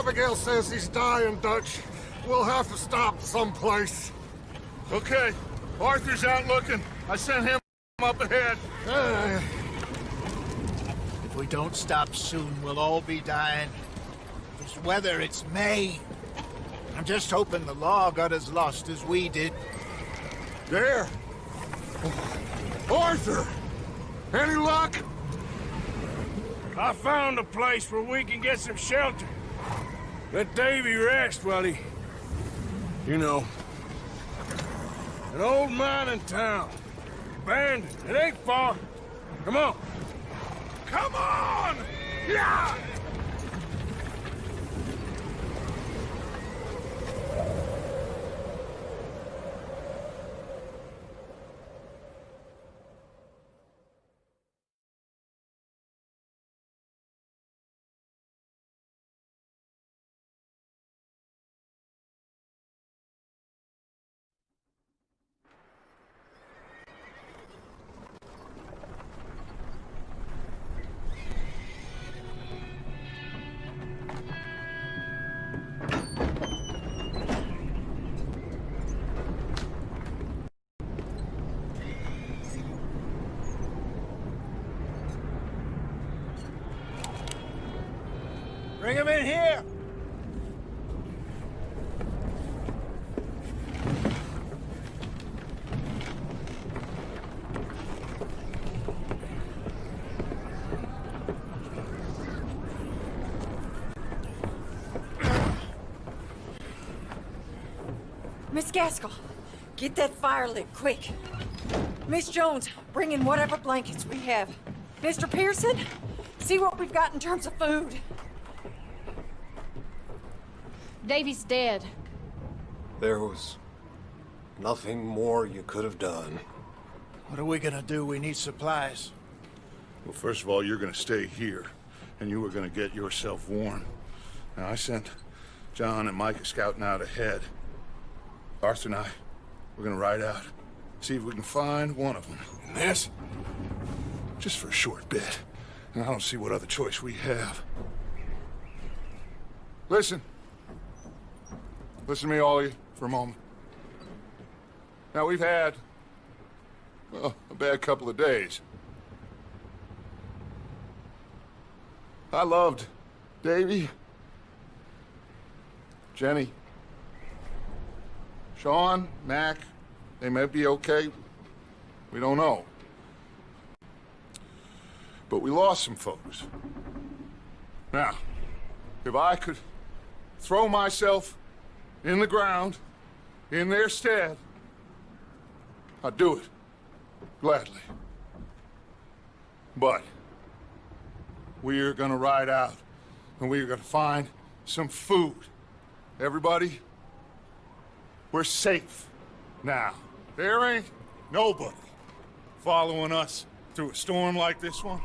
Abigail says he's dying, Dutch. We'll have to stop someplace. Okay, Arthur's out looking. I sent him up ahead. If we don't stop soon, we'll all be dying. This weather, it's May. I'm just hoping the law got as lost as we did. There! Arthur! Any luck? I found a place where we can get some shelter. Let Davy rest while he... You know. An old mining town. Abandoned. It ain't far. Come on. Come on! Yeah! Bring him in here! Miss Gaskell, get that fire lit, quick. Miss Jones, bring in whatever blankets we have. Mr. Pearson, see what we've got in terms of food. Davy's dead. There was nothing more you could have done. What are we gonna do? We need supplies. Well, first of all, you're gonna stay here, and you were gonna get yourself warm. Now, I sent John and Micah scouting out ahead. Arthur and I, we're gonna ride out, see if we can find one of them. And this? Just for a short bit. And I don't see what other choice we have. Listen. Listen to me, all of you, for a moment. Now, we've had, well, a bad couple of days. I loved Davy, Jenny, Sean, Mac. They may be okay. We don't know. But we lost some folks. Now, if I could throw myself in the ground, in their stead, I'd do it, gladly. But we're gonna ride out, and we're gonna find some food. Everybody, we're safe now. There ain't nobody following us through a storm like this one.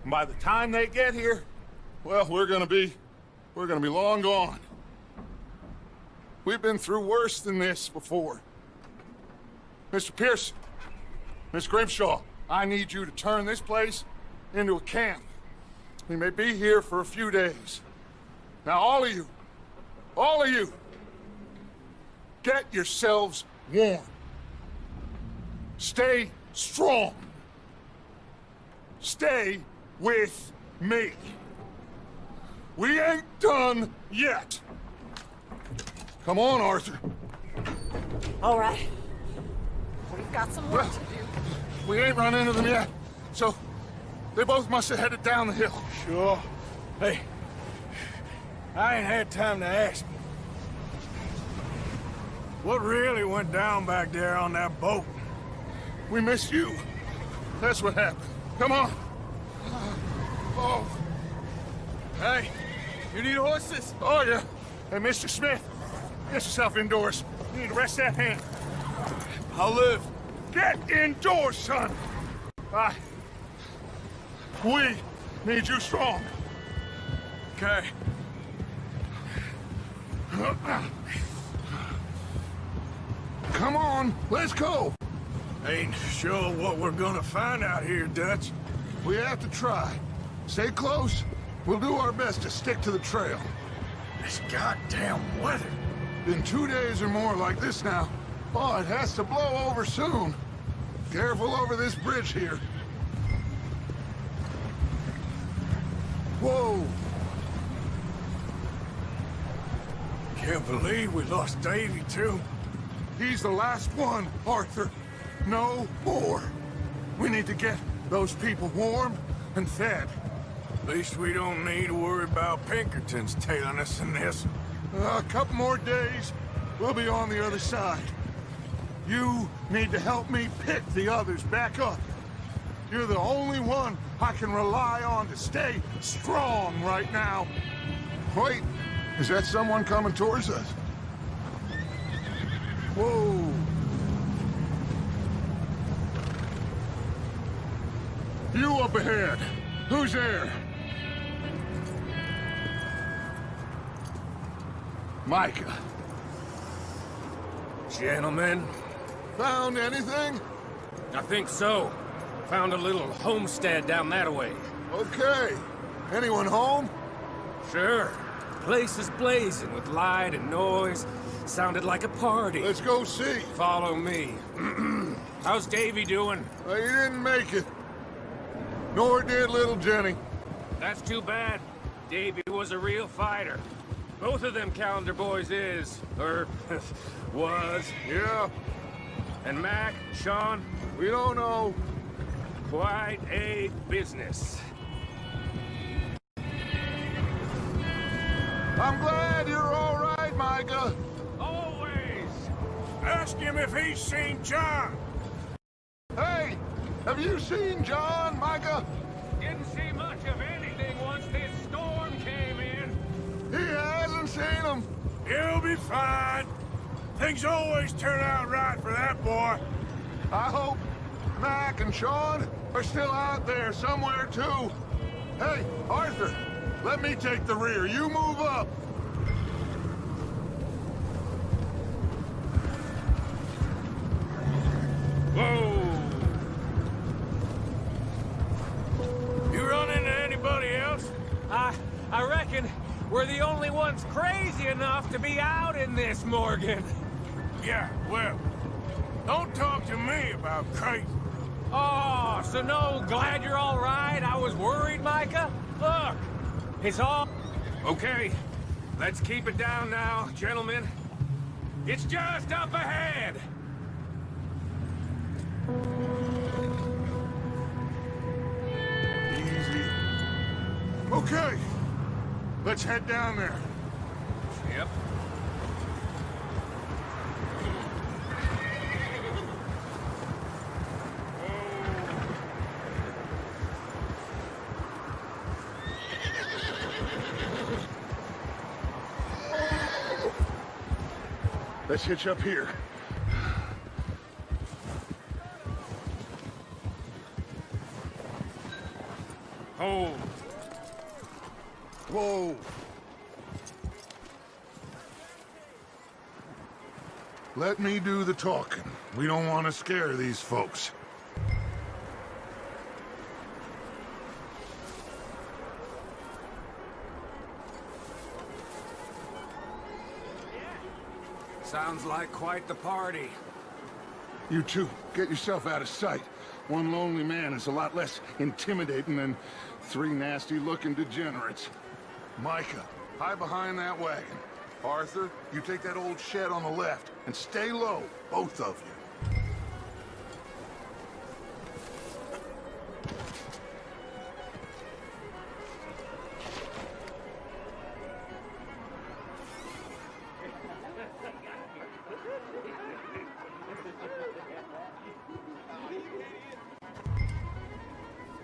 And by the time they get here, well, we're gonna be long gone. We've been through worse than this before. Mr. Pearson, Miss Grimshaw, I need you to turn this place into a camp. We may be here for a few days. Now, all of you, get yourselves warm. Stay strong. Stay with me. We ain't done yet. Come on, Arthur. All right. We've got some work to do. We ain't run into them yet, so they both must have headed down the hill. Sure. Hey, I ain't had time to ask. What really went down back there on that boat? We missed you. That's what happened. Come on. Oh. Hey, you need horses? Oh, yeah. Hey, Mr. Smith, get yourself indoors. You need to rest that hand. I'll live. Get indoors, son. We need you strong. Okay. Come on, let's go. Ain't sure what we're gonna find out here, Dutch. We have to try. Stay close. We'll do our best to stick to the trail. This goddamn weather. Been 2 days or more like this now. Oh, it has to blow over soon. Careful over this bridge here. Whoa! Can't believe we lost Davy, too. He's the last one, Arthur. No more. We need to get those people warm and fed. At least we don't need to worry about Pinkertons tailing us in this. A couple more days, we'll be on the other side. You need to help me pick the others back up. You're the only one I can rely on to stay strong right now. Wait, is that someone coming towards us? Whoa. You up ahead. Who's there? Micah. Gentlemen, Found anything? I think so. Found a little homestead down that way. Okay. Anyone home? Sure. Place is blazing with light and noise. Sounded like a party. Let's go see. Follow me. How's Davy doing? He didn't make it. Nor did little Jenny. That's too bad. Davy was a real fighter. Both of them calendar boys is, or was. Yeah, And Mac, Sean, we don't know. quite a business. I'm glad you're all right, Micah. Always! Ask him if he's seen John. Hey, have you seen John, Micah? Didn't see much of anything once this storm came in. He hasn't seen him. He'll be fine. Things always turn out right for that boy. I hope Mac and Sean are still out there somewhere, too. Hey, Arthur, let me take the rear. You move up. Whoa. You run into anybody else? I reckon we're the only ones crazy enough to be out in this, Morgan. Yeah, well, don't talk to me about crazy. Oh, so no, glad you're all right. I was worried, Micah. Look, it's all... Okay, let's keep it down now, gentlemen. It's just up ahead. Easy. Okay, let's head down there. Yep. Let's hitch up here. Hold. Whoa. Let me do the talking. We don't want to scare these folks. Sounds like quite the party. You two, get yourself out of sight. One lonely man is a lot less intimidating than three nasty-looking degenerates. Micah, hide behind that wagon. Arthur, you take that old shed on the left, and stay low, both of you.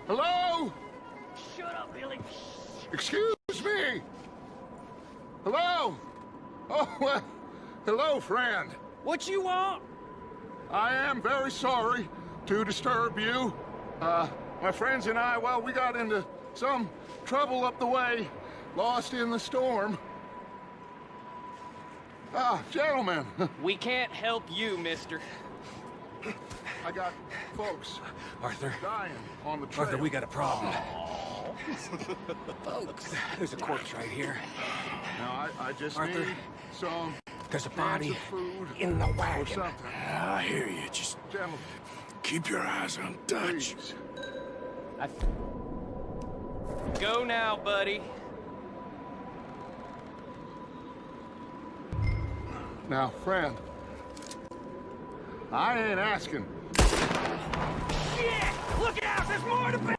Hello? Shut up, Billy. Excuse me? Hello? Oh, well, hello, friend. What you want? I am very sorry to disturb you. My friends and I, well, we got into some trouble up the way, lost in the storm. Gentlemen, We can't help you, mister. I got folks Arthur. dying on the trail. Arthur, we got a problem. Folks, there's a corpse right here. Now, I just Arthur, need some there's a cans body of food in the or wagon. something. I hear you. Just Gentlemen, keep your eyes on Dutch. please. Go now, buddy. Now, friend, I ain't asking. Shit! Look out! There's more to be!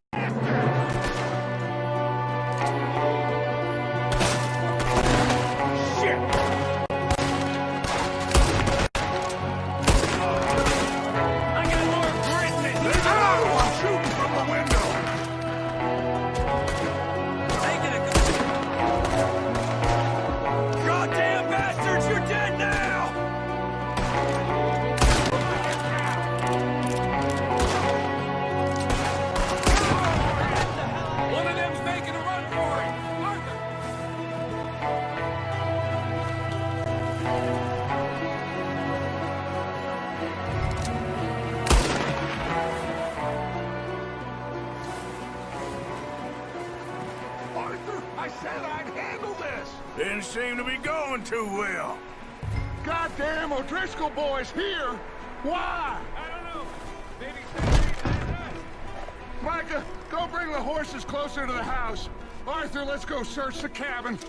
Shit! I got more grit than you! I'm shooting from the window! Taking a goddamn bastards! You're dead now! One of them's making a run for it. Arthur! Arthur, I said I'd handle this! Didn't seem to be going too well. Goddamn O'Driscoll boys here! Why? I don't know. Maybe somebody. Micah, go bring the horses closer to the house. Arthur, let's go search the cabin.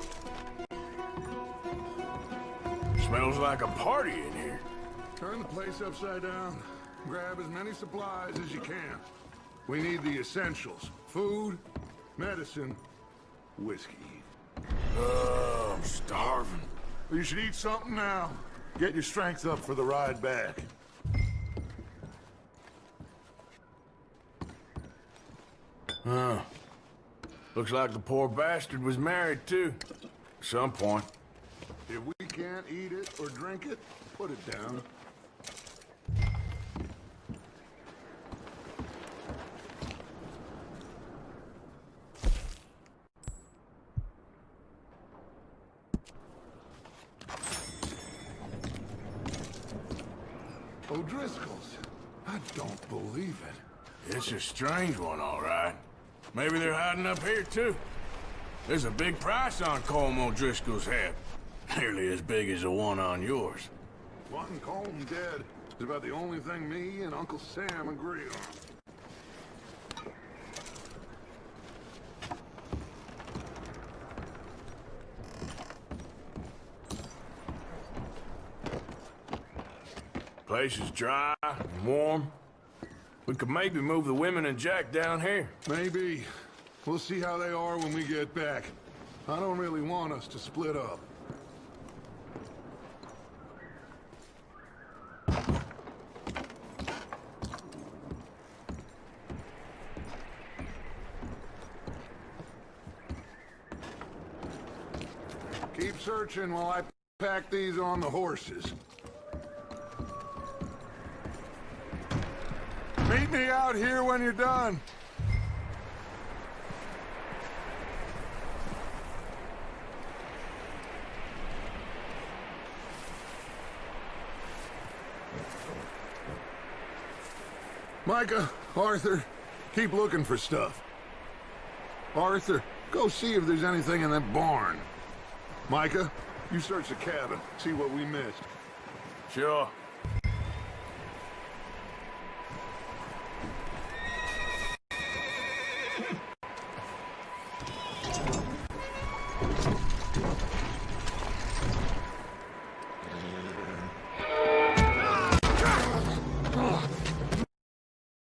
Smells like a party in here. Turn the place upside down. Grab as many supplies as you can. We need the essentials. Food, medicine, whiskey. Oh, I'm starving. You should eat something now. Get your strength up for the ride back. Huh. Looks like the poor bastard was married, too. At some point. If we can't eat it or drink it, put it down. O'Driscoll's. I don't believe it. It's a strange one, all right. Maybe they're hiding up here, too. There's a big price on Colm O'Driscoll's head. Nearly as big as the one on yours. Wanting Colm dead is about the only thing me and Uncle Sam agree on. Place is dry and warm. We could maybe move the women and Jack down here. Maybe. We'll see how they are when we get back. I don't really want us to split up. Keep searching while I pack these on the horses. Meet me out here when you're done. Micah, Arthur, keep looking for stuff. Arthur, go see if there's anything in that barn. Micah, you search the cabin, see what we missed. Sure.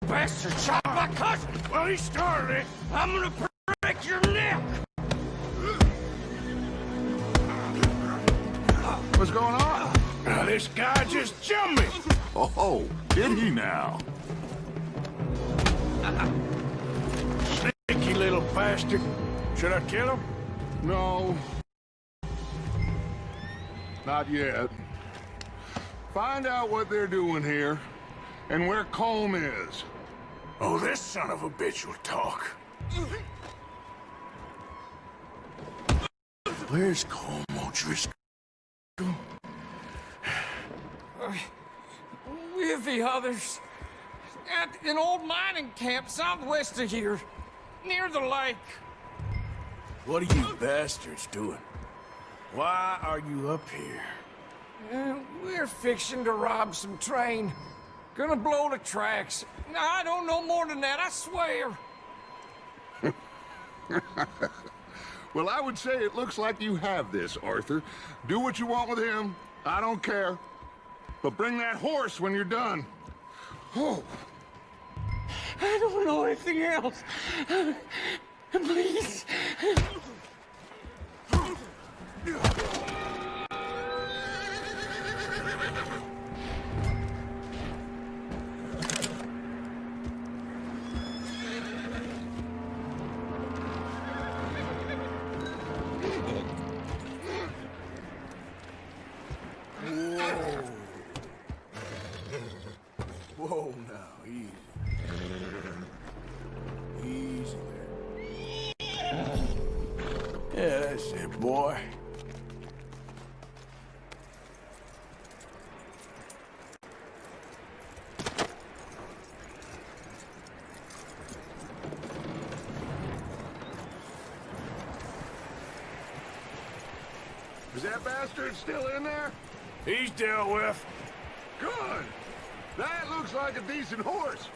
Bastard shot my cousin! Well, he started it. I'm gonna break your neck! What's going on? Now, this guy just jumped me. Oh, did he now? Sneaky little bastard. Should I kill him? No. Not yet. Find out what they're doing here, and where Colm is. Oh, this son of a bitch will talk. Where's Colm O'Driscoll? With the others. At an old mining camp southwest of here. near the lake. What are you bastards doing? Why are you up here? We're fixing to rob some train. Gonna blow the tracks. I don't know more than that, I swear. Well, I would say it looks like you have this, Arthur. Do what you want with him. I don't care. But bring that horse when you're done. Oh. I don't know anything else. Please. Whoa, now, easy. Easy there. Yeah, that's it, boy. Is that bastard still in there? He's dealt with. Good. That looks like a decent horse.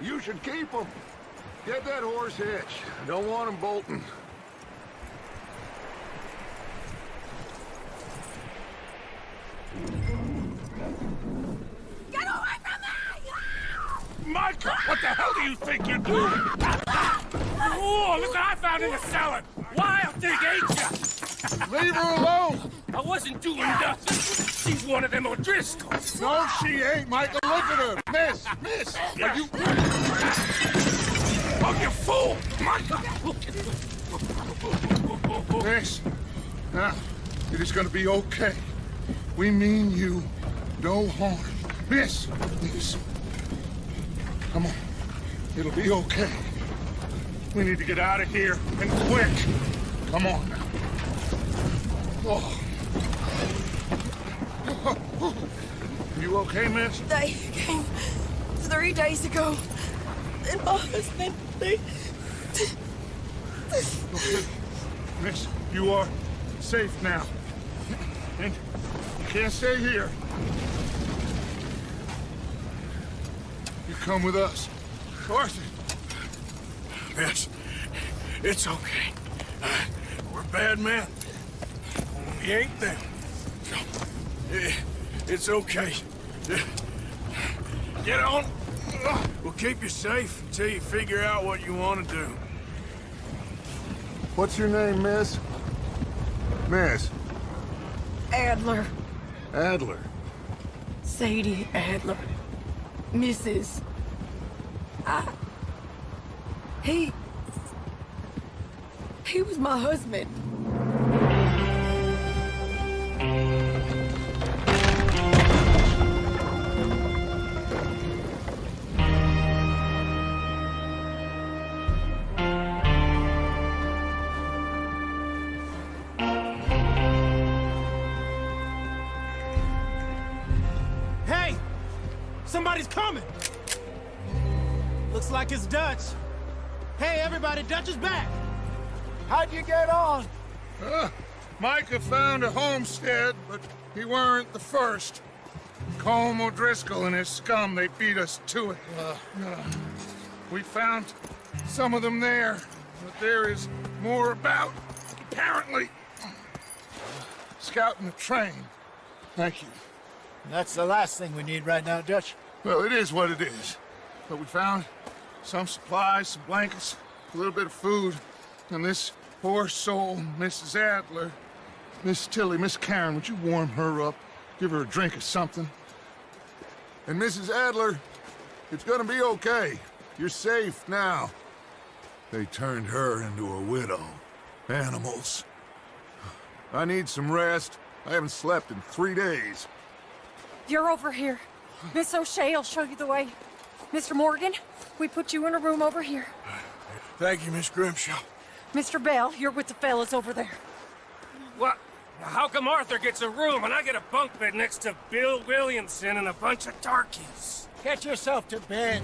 You should keep him. Get that horse hitched. Don't want him bolting. Get away from me! Micah, what the hell do you think you're doing? Oh, look what I found in the cellar. Wild thing, ain't ya? Leave her alone! I wasn't doing nothing. She's one of them O'Driscolls. No, she ain't, Michael. Look at her. Miss, are you... Oh, you fool! Micah! Miss, now, it is gonna be okay. We mean you no harm. Miss, come on. It'll be okay. We need to get out of here, and quick. Come on now. Oh. You okay, miss? They came 3 days ago. And my husband, they... Okay. Miss, you are safe now. And you can't stay here. You come with us. Arthur. Miss, it's okay. We're bad men. We ain't them. No. It's okay. Get on. We'll keep you safe until you figure out what you want to do. What's your name, miss? Miss? Adler. Adler. Sadie Adler. Mrs. He was my husband. Hey! Somebody's coming! Looks like it's Dutch. Hey, everybody, Dutch is back! How'd you get on? Micah found a homestead, but he weren't the first. Colm O'Driscoll and his scum, they beat us to it. We found some of them there, but there is more about, apparently. Scouting the train. Thank you. That's the last thing we need right now, Dutch. Well, it is what it is. But we found some supplies, some blankets, a little bit of food, and this poor soul, Mrs. Adler, Miss Tilly, Miss Karen, would you warm her up? Give her a drink or something? And Mrs. Adler, it's gonna be okay. You're safe now. They turned her into a widow. Animals. I need some rest. I haven't slept in 3 days. You're over here. Miss O'Shea will show you the way. Mr. Morgan, we put you in a room over here. Thank you, Miss Grimshaw. Mr. Bell, you're with the fellas over there. What? How come Arthur gets a room and I get a bunk bed next to Bill Williamson and a bunch of darkies? Get yourself to bed.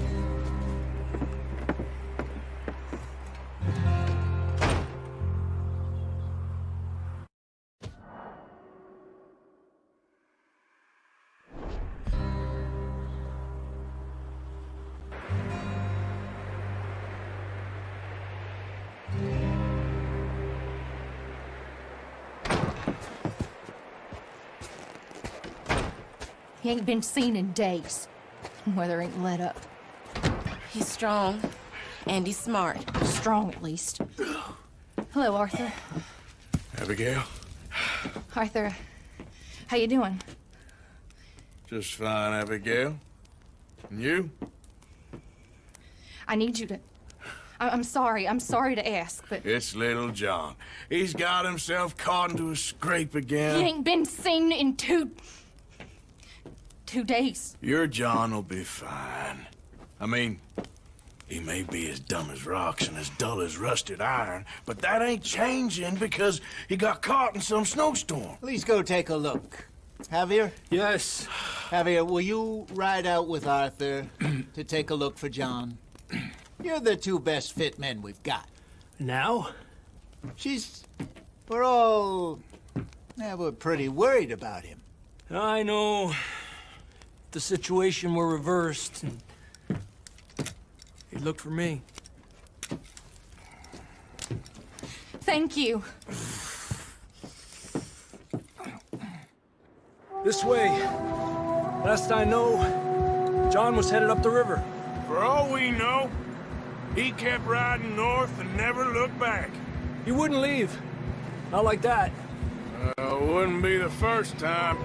He ain't been seen in days. Weather ain't let up. He's strong, and he's smart. Strong, at least. Hello, Arthur. Abigail? Arthur, how you doing? Just fine, Abigail. And you? I need you to... I'm sorry to ask, but... It's little John. He's got himself caught into a scrape again. He ain't been seen in two days. Your John will be fine. I mean, he may be as dumb as rocks and as dull as rusted iron, but that ain't changing because he got caught in some snowstorm. Please go take a look. Javier? Yes. Javier, will you ride out with Arthur to take a look for John? You're the two best fit men we've got. Now? We're pretty worried about him. I know. If the situation were reversed, and he'd look for me. Thank you. This way. Last I know, John was headed up the river. For all we know, he kept riding north and never looked back. He wouldn't leave. Not like that. Wouldn't be the first time.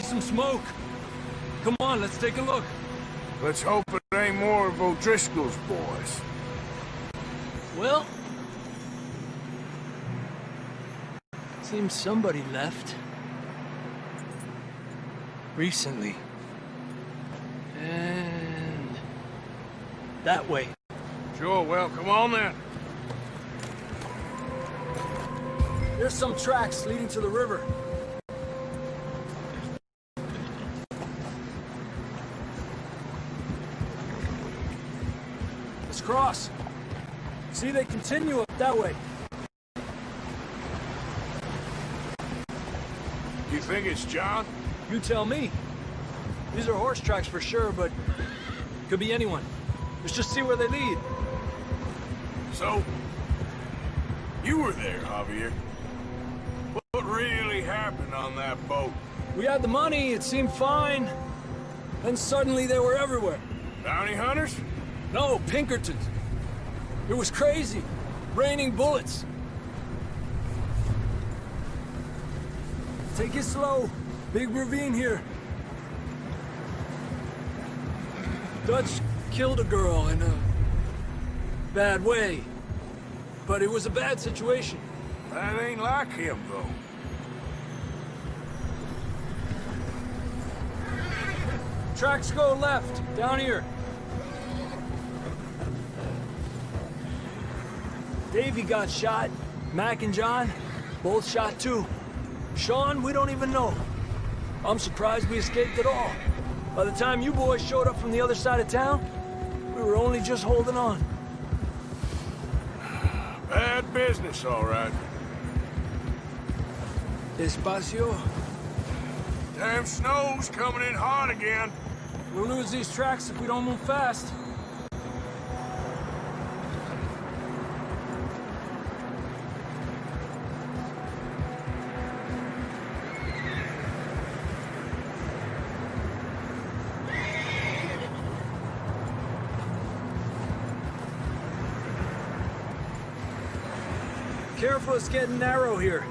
Some smoke. Come on, let's take a look. Let's hope it ain't more of O'Driscoll's boys. Well, seems somebody left. Recently. And that way. Sure, well, come on then. There's some tracks leading to the river. Cross. See, they continue up that way. You think it's John? You tell me. These are horse tracks for sure, but could be anyone. Let's just see where they lead. So, you were there, Javier. What really happened on that boat? We had the money, it seemed fine. Then suddenly they were everywhere. Bounty hunters? No, Pinkertons. It was crazy. Raining bullets. Take it slow. Big ravine here. Dutch killed a girl in a bad way. But it was a bad situation. That ain't like him, though. Tracks go left, down here. Davey got shot. Mac and John, both shot too. Sean, we don't even know. I'm surprised we escaped at all. By the time you boys showed up from the other side of town, we were only just holding on. Bad business, all right. Despacio. Damn snow's coming in hard again. We'll lose these tracks if we don't move fast. Careful, it's getting narrow here.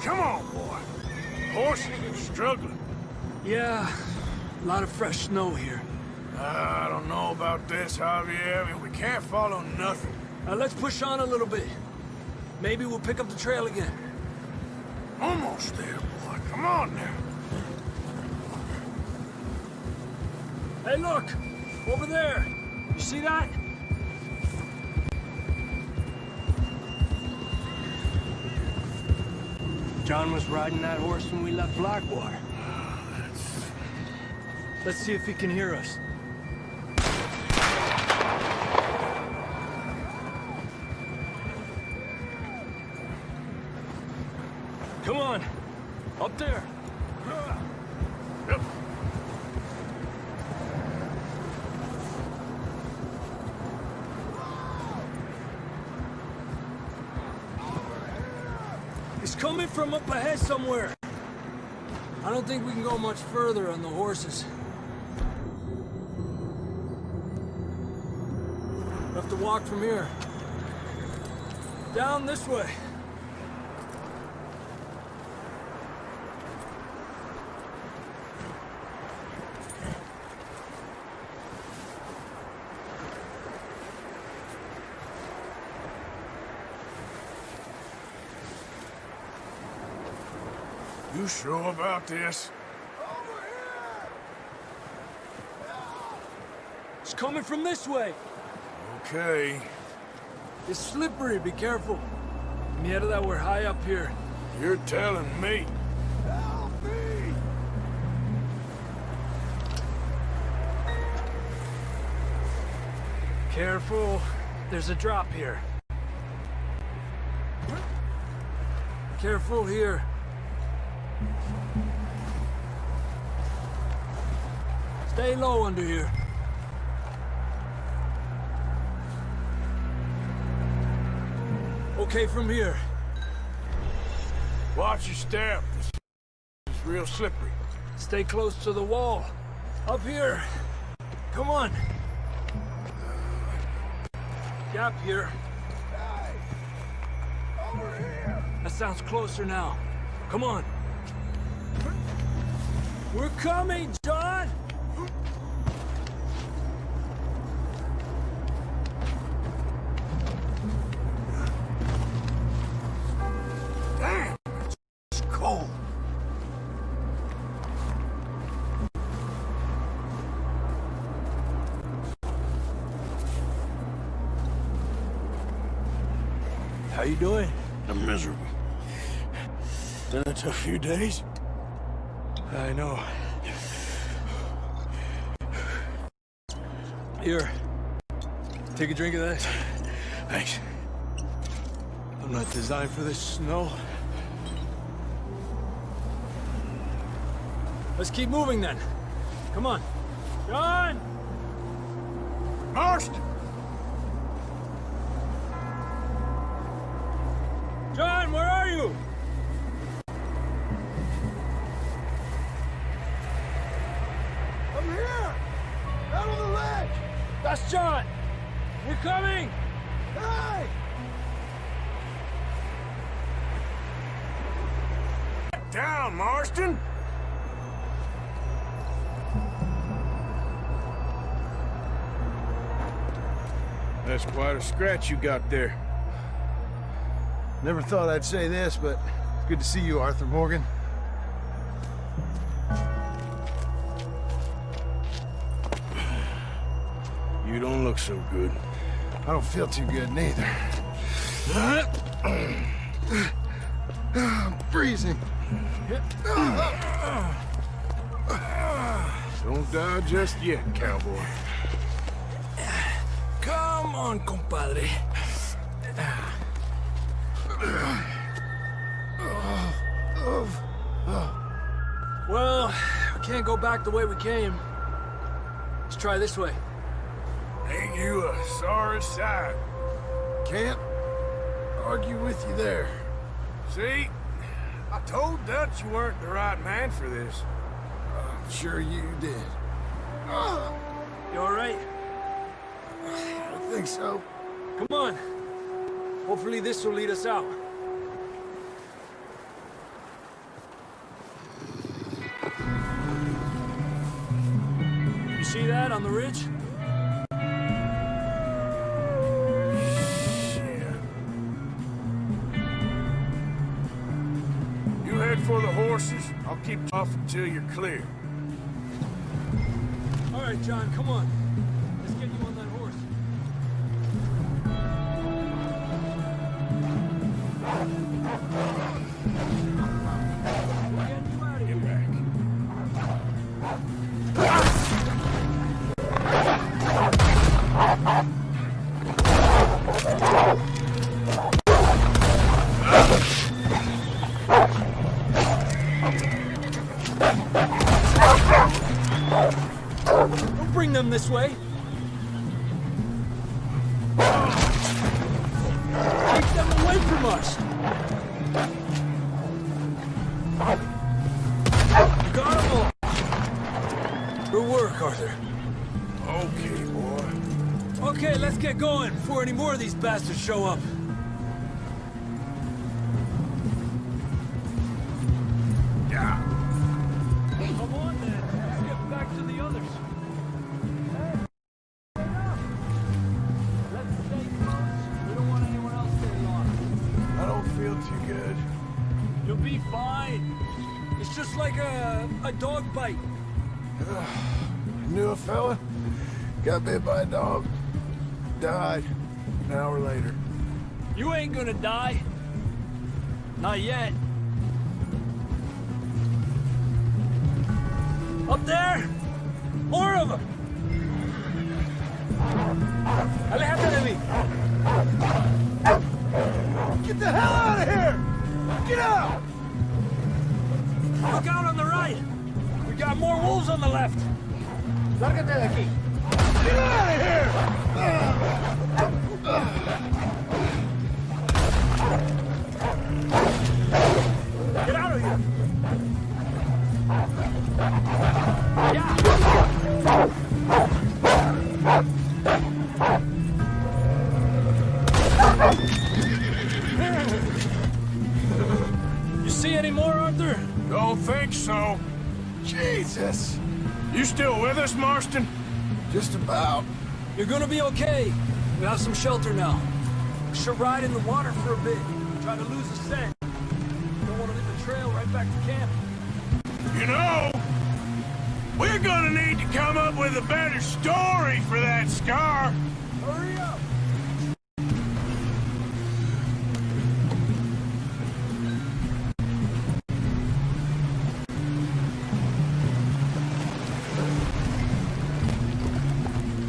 Come on, boy. Horses are struggling. Yeah, a lot of fresh snow here. I don't know about this, Javier. I mean, we can't follow nothing. Let's push on a little bit. Maybe we'll pick up the trail again. Almost there, boy. Come on now. Hey, look! Over there! You see that? John was riding that horse when we left Blackwater. Let's see if he can hear us. Come on, up there. Yep. He's coming from up ahead somewhere. I don't think we can go much further on the horses. We'll have to walk from here. Down this way. You sure about this? It's coming from this way. Okay. It's slippery, be careful. Mierda, that we're high up here. You're telling me. Help me! Careful, there's a drop here. Careful here. Stay low under here. Okay from here. Watch your step. This is real slippery. Stay close to the wall. Up here. Come on. Gap here. Over here! That sounds closer now. Come on. We're coming, John! Damn! It's cold. How you doing? I'm miserable. Been a tough few days. I know. Here. Take a drink of that. Thanks. I'm not designed for this snow. Let's keep moving then. Come on. John! Marston! John, where are you? I'm here! Out on the ledge! That's John! We're coming! Hey! Down, Marston! That's quite a scratch you got there. Never thought I'd say this, but it's good to see you, Arthur Morgan. You don't look so good. I don't feel too good, neither. I'm freezing. Don't die just yet, cowboy. Come on, compadre. Well, we can't go back the way we came. Let's try this way. Ain't you a sorry sight? Can't argue with you there. See? I told Dutch you weren't the right man for this. I'm sure you did. You all right? I think so. Come on. Hopefully this will lead us out. You see that on the ridge? You head for the horses. I'll keep off until you're clear. All right, John, come on. Let's get you on that horse. Don't bring them this way. Keep them away from us. Got them all. Good work, Arthur. Okay, boy. Okay, let's get going before any more of these bastards show up. Yeah. Come on, then. Let's get back to the others. Let's stay close. We don't want anyone else getting lost. I don't feel too good. You'll be fine. It's just like a dog bite. Knew a fella, got bit by a dog, died an hour later. You ain't gonna die. Not yet. Up there! More of them! Aléjate de mí! Get the hell out of here! Get out! Look out on the right! We got more wolves on the left! Lárgate de aquí! Get out of here! Get out of here! Yeah! You see any more, Arthur? Don't think so. Jesus! You still with us, Marston? Just about. You're gonna be okay. We have some shelter now. We should ride in the water for a bit. Try to lose the scent. Don't want to leave a trail right back to camp. You know, we're gonna need to come up with a better story for that scar. Hurry up!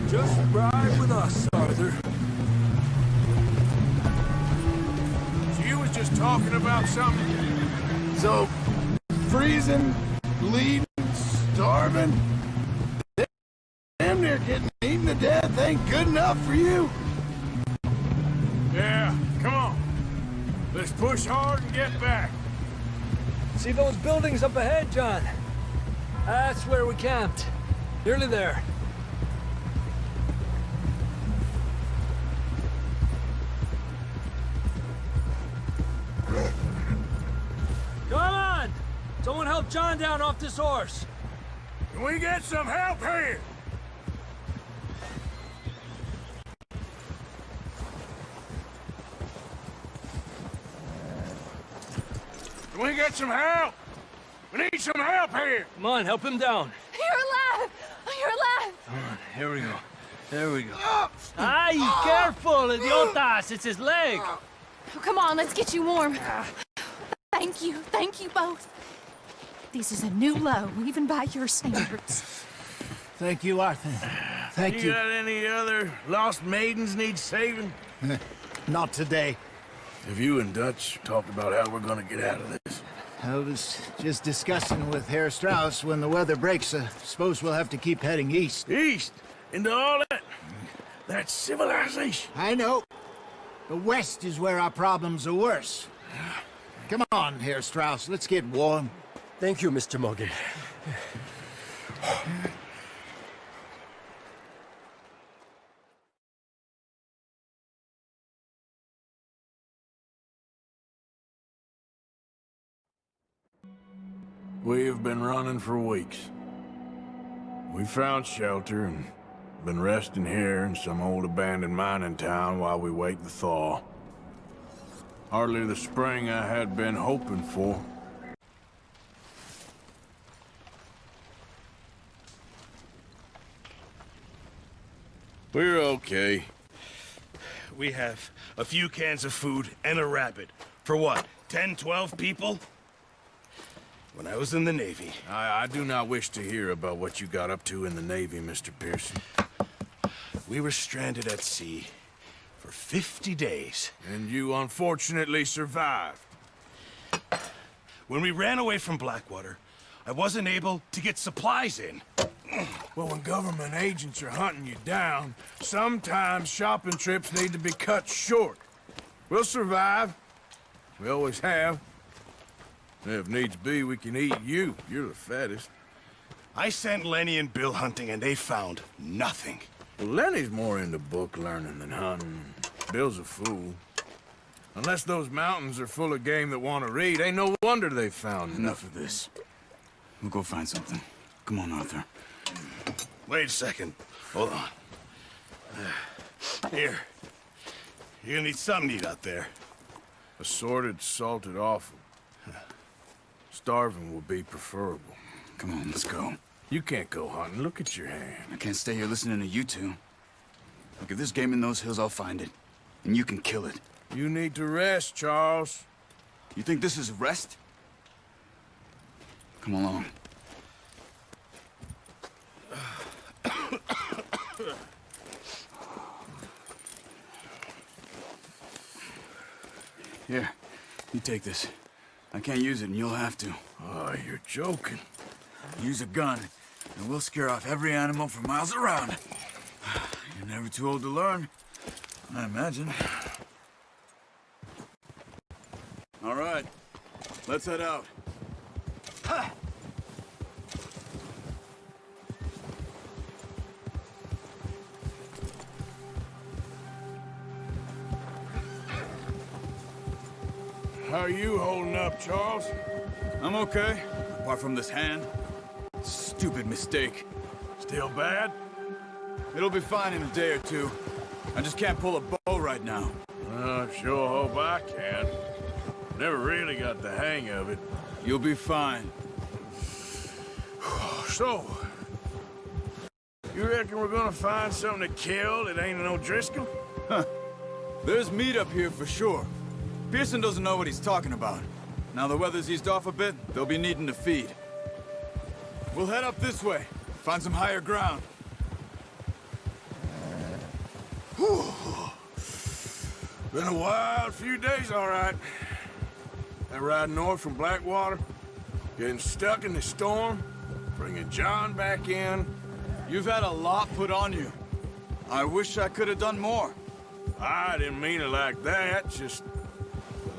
Just ride with us, Arthur. So you was just talking about something? So, freezing, bleeding, starving, damn near getting eaten to death ain't good enough for you. Yeah, come on. Let's push hard and get back. See those buildings up ahead, John? That's where we camped. Nearly there. Come on! Someone help John down off this horse. Can we get some help here? Can we get some help? We need some help here. Come on, help him down. You're alive! You're alive! Come on, here we go. There we go. Ay, careful, idiotas! It's his leg! Oh, come on, let's get you warm. Thank you both. This is a new low, even by your standards. Thank you, Arthur. Thank you. Got any other lost maidens need saving? Not today. Have you and Dutch talked about how we're gonna get out of this? I was just discussing with Herr Strauss when the weather breaks. Suppose we'll have to keep heading east. East? Into all that civilization? I know. The west is where our problems are worse. Come on, Herr Strauss, let's get warm. Thank you, Mr. Morgan. We've been running for weeks. We found shelter and been resting here in some old abandoned mining town while we wait the thaw. Hardly the spring I had been hoping for. We're okay. We have a few cans of food and a rabbit. For what, 10, 12 people? When I was in the Navy... I do not wish to hear about what you got up to in the Navy, Mr. Pearson. We were stranded at sea for 50 days. And you unfortunately survived. When we ran away from Blackwater, I wasn't able to get supplies in. Well, when government agents are hunting you down, sometimes shopping trips need to be cut short. We'll survive. We always have. And if needs be, we can eat you. You're the fattest. I sent Lenny and Bill hunting, and they found nothing. Well, Lenny's more into book learning than hunting. Bill's a fool. Unless those mountains are full of game that want to read, ain't no wonder they found Enough of this. We'll go find something. Come on, Arthur. Wait a second. Hold on. Here. You're gonna need something to eat out there. Assorted, salted offal. Starving will be preferable. Come on, let's go. You can't go hunting. Look at your hand. I can't stay here listening to you two. Look, if there's game in those hills, I'll find it. And you can kill it. You need to rest, Charles. You think this is rest? Come along. Here, you take this. I can't use it, and you'll have to. Oh, you're joking. Use a gun, and we'll scare off every animal for miles around. You're never too old to learn, I imagine. All right, let's head out. How are you holding up, Charles? I'm okay, apart from this hand. Stupid mistake. Still bad? It'll be fine in a day or two. I just can't pull a bow right now. I sure hope I can. Never really got the hang of it. You'll be fine. So, you reckon we're gonna find something to kill that ain't no Driscoll? Huh. There's meat up here for sure. Pearson doesn't know what he's talking about. Now the weather's eased off a bit, they'll be needing to feed. We'll head up this way, find some higher ground. Whew. Been a wild few days, all right. That ride north from Blackwater, getting stuck in the storm, bringing John back in. You've had a lot put on you. I wish I could have done more. I didn't mean it like that, just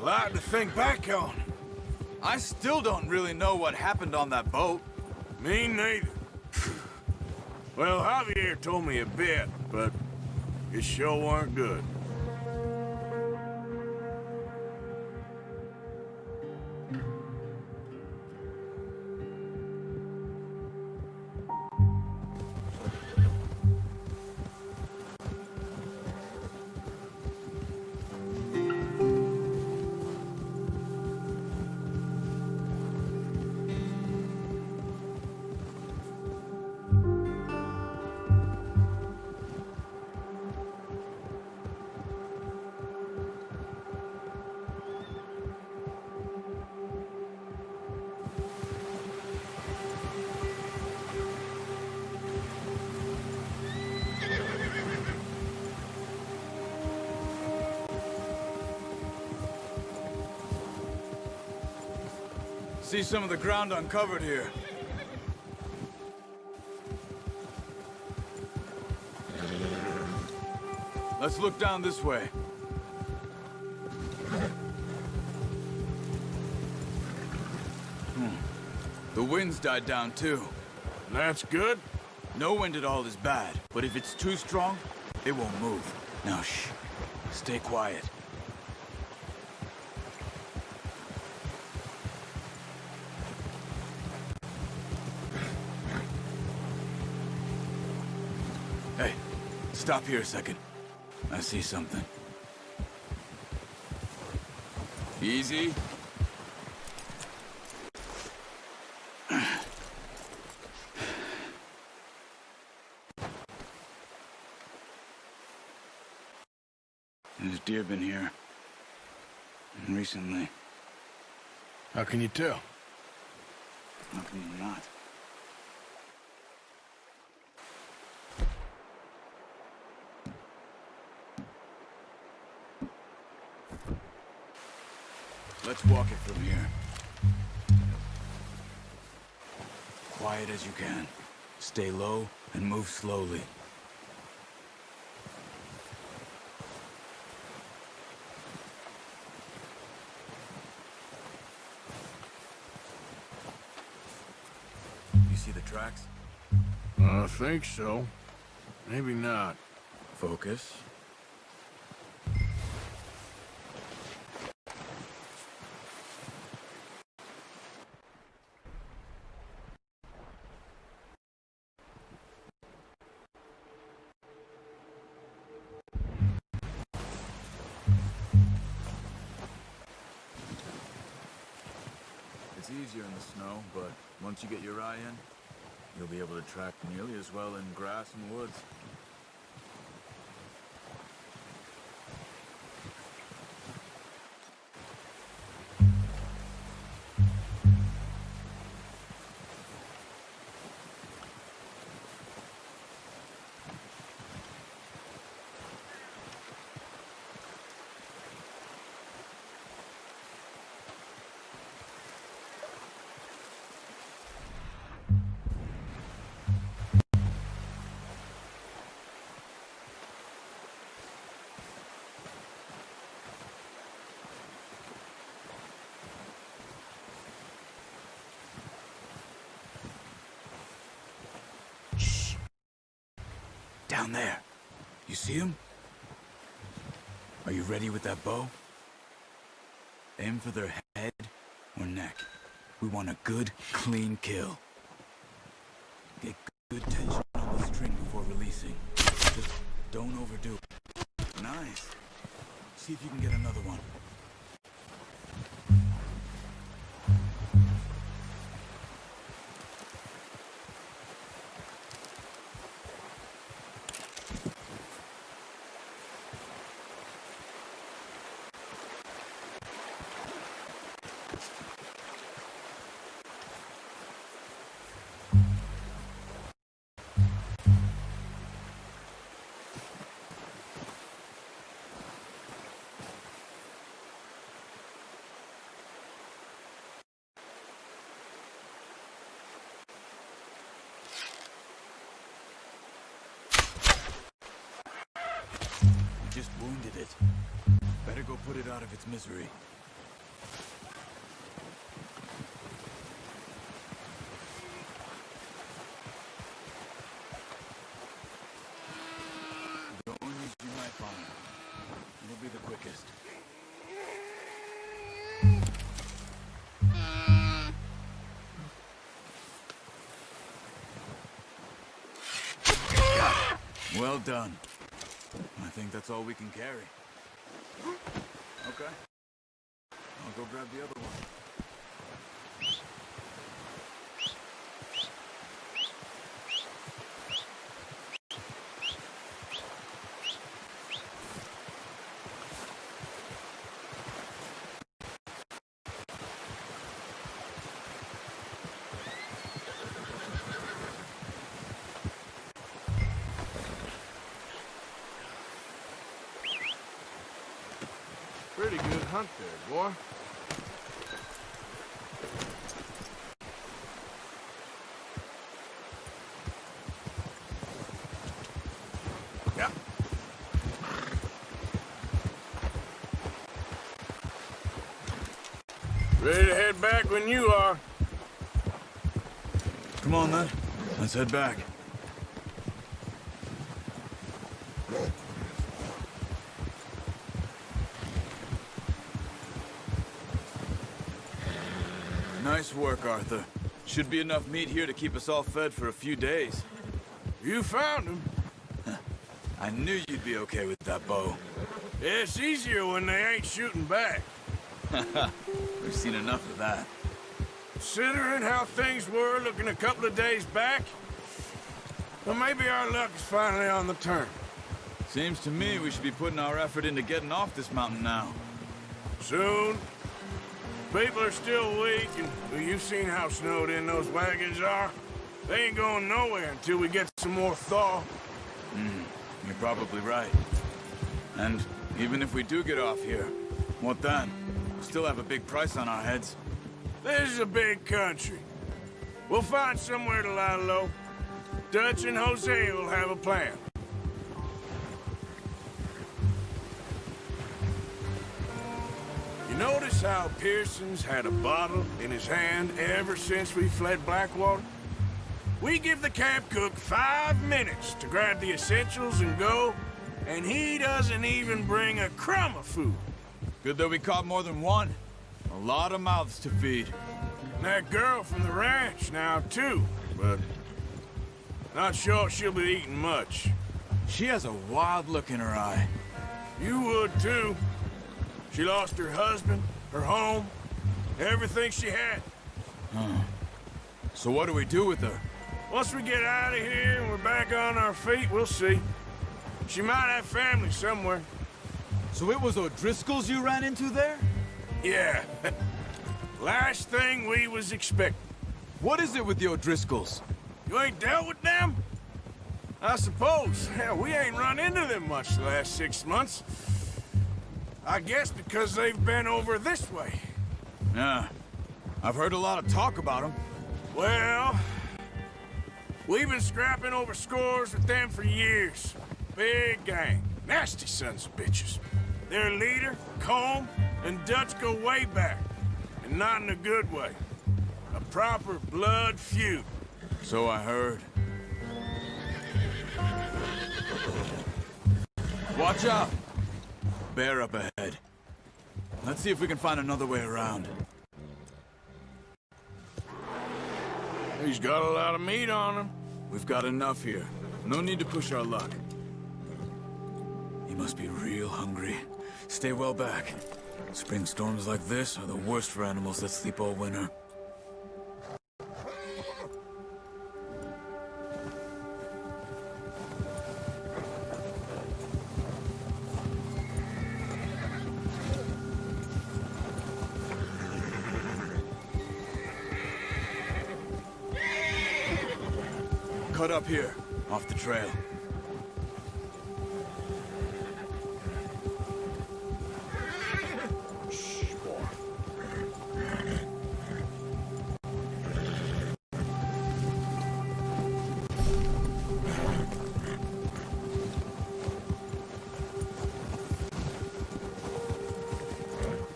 a lot to think back on. I still don't really know what happened on that boat. Me neither. Well, Javier told me a bit, but it sure weren't good. See some of the ground uncovered here. Let's look down this way. The wind's died down too. That's good. No wind at all is bad, but if it's too strong, it won't move. Now shh, stay quiet. Hey, stop here a second. I see something. Easy. There's deer been here. Recently. How can you tell? How can you not? Let's walk it from here. quiet as you can. Stay low and move slowly. You see the tracks? I think so. Maybe not. Focus. It's easier in the snow, but once you get your eye in, you'll be able to track nearly as well in grass and woods. Down there. You see him? Are you ready with that bow? Aim for their head or neck. We want a good, clean kill. Get good tension on the string before releasing. Just don't overdo it. Nice. See if you can get another one. Just wounded it. Better go put it out of its misery. Go and use your knife on it. It'll be the quickest. Well done. I think that's all we can carry. Okay. I'll go grab the other one. Pretty good hunt there, boy. Yeah. Ready to head back when you are. Come on, then. Let's head back. Nice work, Arthur. Should be enough meat here to keep us all fed for a few days. You found him. I knew you'd be okay with that bow. It's easier when they ain't shooting back. We've seen enough of that. Considering how things were looking a couple of days back, well, maybe our luck is finally on the turn. Seems to me we should be putting our effort into getting off this mountain now. Soon. People are still weak, and well, you've seen how snowed in those wagons are. They ain't going nowhere until we get some more thaw. You're probably right. And even if we do get off here, what then? We still have a big price on our heads. This is a big country. We'll find somewhere to lie low. Dutch and Hosea will have a plan. You notice how Pearson's had a bottle in his hand ever since we fled Blackwater? We give the camp cook 5 minutes to grab the essentials and go, and he doesn't even bring a crumb of food. Good that we caught more than one. A lot of mouths to feed. And that girl from the ranch now, too, but not sure she'll be eating much. She has a wild look in her eye. You would, too. She lost her husband, her home, everything she had. So what do we do with her? Once we get out of here and we're back on our feet, we'll see. She might have family somewhere. So it was O'Driscoll's you ran into there? Yeah. Last thing we was expecting. What is it with the O'Driscolls? You ain't dealt with them? I suppose. Hell, we ain't run into them much the last 6 months. I guess because they've been over this way. Yeah. I've heard a lot of talk about them. Well, we've been scrapping over scores with them for years. Big gang. Nasty sons of bitches. Their leader, Combe, and Dutch go way back. And not in a good way. A proper blood feud. So I heard. Watch out! Bear up ahead. Let's see if we can find another way around. He's got a lot of meat on him. We've got enough here. No need to push our luck. He must be real hungry. Stay well back. Spring storms like this are the worst for animals that sleep all winter. Cut up here, off the trail. Shh, boy.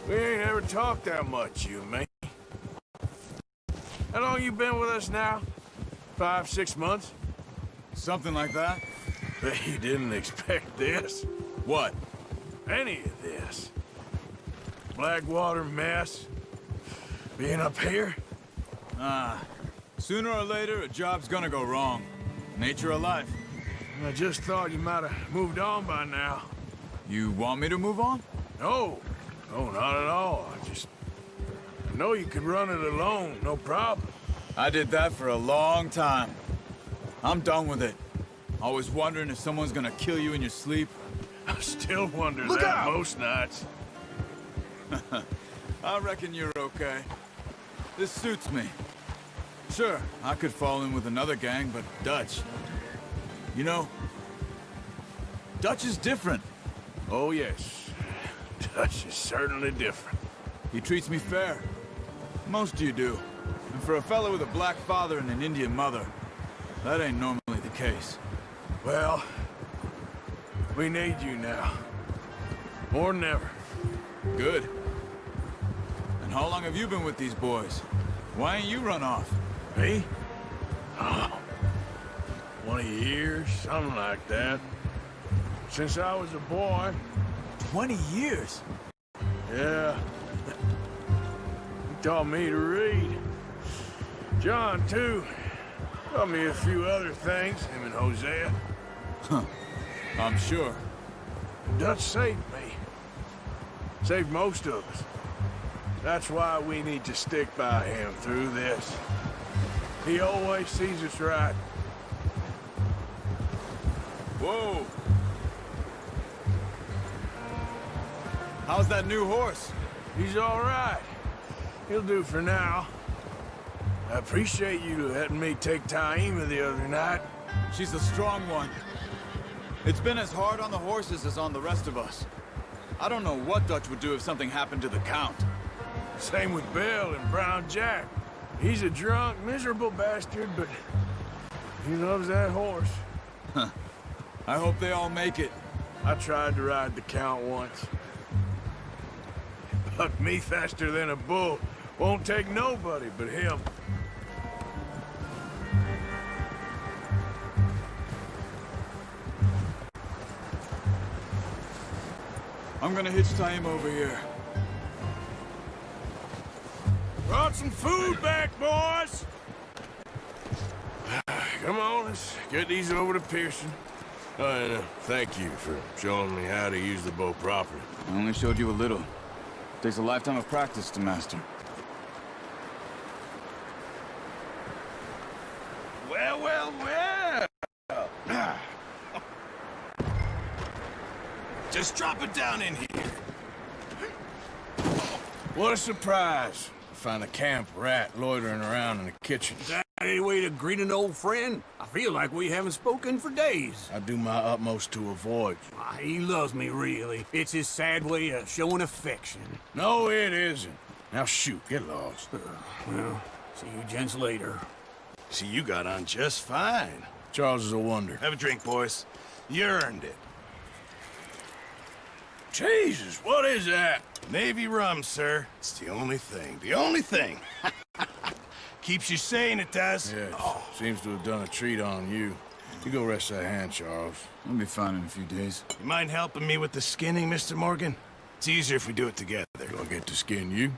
We ain't ever talked that much, you and me. How long you been with us now? 5, 6 months? Something like that? Bet you didn't expect this. What? Any of this. Blackwater mess. Being up here? Sooner or later, a job's gonna go wrong. Nature of life. I just thought you might have moved on by now. You want me to move on? No. No, not at all. I know you could run it alone, no problem. I did that for a long time. I'm done with it. Always wondering if someone's gonna kill you in your sleep. I still wonder Look that out! most nights. I reckon you're okay. This suits me. Sure, I could fall in with another gang, but Dutch... You know, Dutch is different. Oh, yes. Dutch is certainly different. He treats me fair. Most of you do. And for a fellow with a black father and an Indian mother, that ain't normally the case. Well, we need you now. More than ever. Good. And how long have you been with these boys? Why ain't you run off? Me? Oh, 20 years, something like that. Since I was a boy. 20 years? Yeah. He taught me to read. John, too. Taught me a few other things, him and Hosea. Huh. I'm sure. Dutch saved me. Saved most of us. That's why we need to stick by him through this. He always sees us right. Whoa! How's that new horse? He's all right. He'll do for now. I appreciate you letting me take Taima the other night. She's a strong one. It's been as hard on the horses as on the rest of us. I don't know what Dutch would do if something happened to the Count. Same with Bill and Brown Jack. He's a drunk, miserable bastard, but he loves that horse. Huh. I hope they all make it. I tried to ride the Count once. Bucked me faster than a bull. Won't take nobody but him. I'm gonna hitch tie him over here. Brought some food back, boys! Come on, let's get these over to Pearson. Oh, and thank you for showing me how to use the bow properly. I only showed you a little. Takes a lifetime of practice to master. Well, well, well! Just drop it down in here. What a surprise. Find a camp rat loitering around in the kitchen. Is that any way to greet an old friend? I feel like we haven't spoken for days. I do my utmost to avoid. He loves me, really. It's his sad way of showing affection. No, it isn't. Now shoot, get lost. Well, see you gents later. See, you got on just fine. Charles is a wonder. Have a drink, boys. You earned it. Jesus, what is that? Navy rum, sir. It's the only thing. The only thing. Keeps you sane, it does. Yes. Seems to have done a treat on you. You go rest that hand, Charles. I'll be fine in a few days. You mind helping me with the skinning, Mr. Morgan? It's easier if we do it together. Do I get to skin you?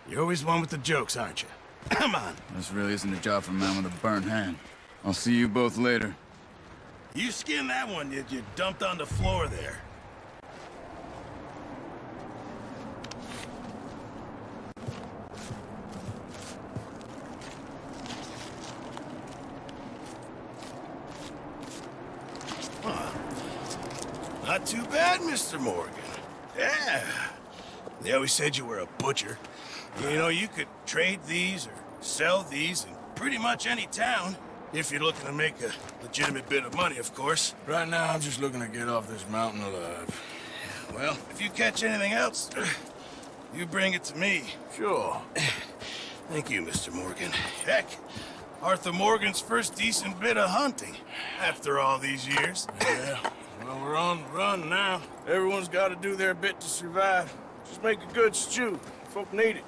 You're always one with the jokes, aren't you? Come on. This really isn't a job for a man with a burnt hand. I'll see you both later. You skinned that one you dumped on the floor there. Not too bad, Mr. Morgan. Yeah. They always said you were a butcher. You know, you could trade these or sell these in pretty much any town. If you're looking to make a legitimate bit of money, of course. Right now, I'm just looking to get off this mountain alive. Well, if you catch anything else, you bring it to me. Sure. Thank you, Mr. Morgan. Heck, Arthur Morgan's first decent bit of hunting after all these years. Yeah. Well, we're on the run now. Everyone's got to do their bit to survive. Just make a good stew. Folk need it.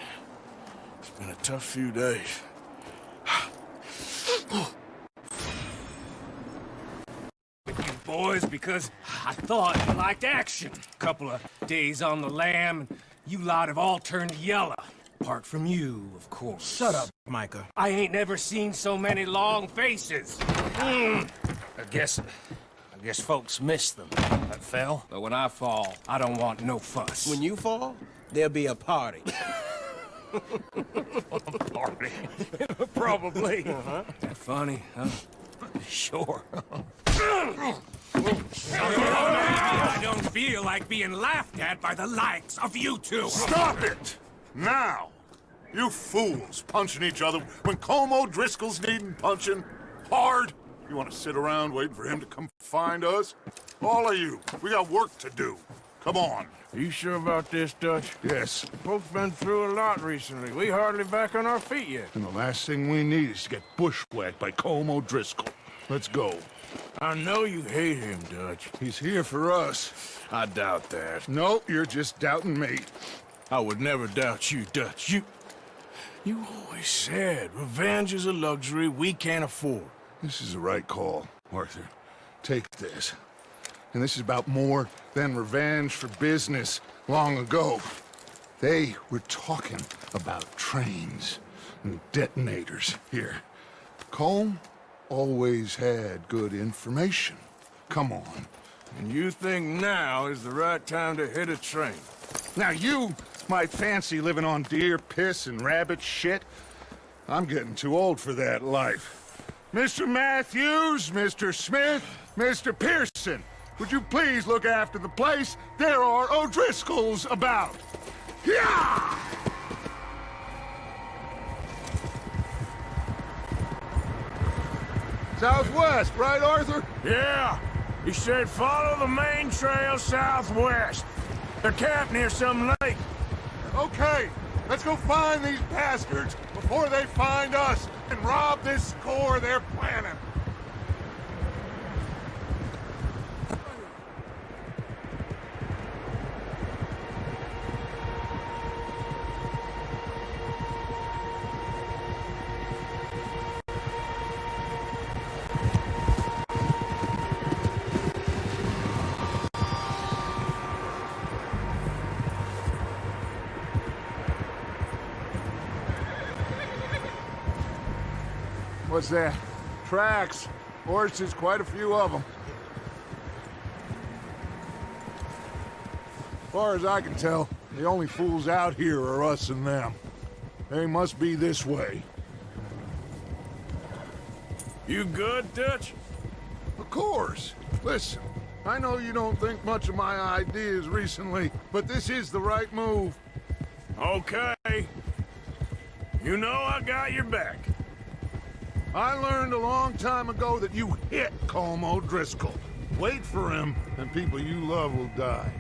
It's been a tough few days. With you boys, because I thought you liked action. Couple of days on the lam, and you lot have all turned yellow. Apart from you, of course. Shut up, Micah. I ain't never seen so many long faces. I guess folks miss them. That fell. But when I fall, I don't want no fuss. When you fall, there'll be a party. Party? Probably. That funny, huh? Sure. I don't feel like being laughed at by the likes of you two. Stop it! Now! You fools punching each other when Colm O'Driscoll's needing punching. Hard! You want to sit around waiting for him to come find us? All of you, we got work to do. Come on. Are you sure about this, Dutch? Yes. Folks been through a lot recently. We hardly back on our feet yet. And the last thing we need is to get bushwhacked by Colm O'Driscoll. Let's go. I know you hate him, Dutch. He's here for us. I doubt that. No, you're just doubting me. I would never doubt you, Dutch. You always said revenge is a luxury we can't afford. This is the right call, Arthur. Take this. And this is about more than revenge for business long ago. They were talking about trains and detonators here. Colm always had good information. Come on. And you think now is the right time to hit a train? Now you might fancy living on deer piss and rabbit shit. I'm getting too old for that life. Mr. Matthews, Mr. Smith, Mr. Pearson, would you please look after the place? There are O'Driscolls about. Yeah! Southwest, right, Arthur? Yeah. He said follow the main trail southwest. They're camped near some lake. Okay, let's go find these bastards before before they find us and rob this score they're planning. What's that? Tracks. Horses, quite a few of them. As far as I can tell, the only fools out here are us and them. They must be this way. You good, Dutch? Of course. Listen, I know you don't think much of my ideas recently, but this is the right move. Okay. You know I got your back. I learned a long time ago that you hit Colm O'Driscoll. Wait for him, and people you love will die.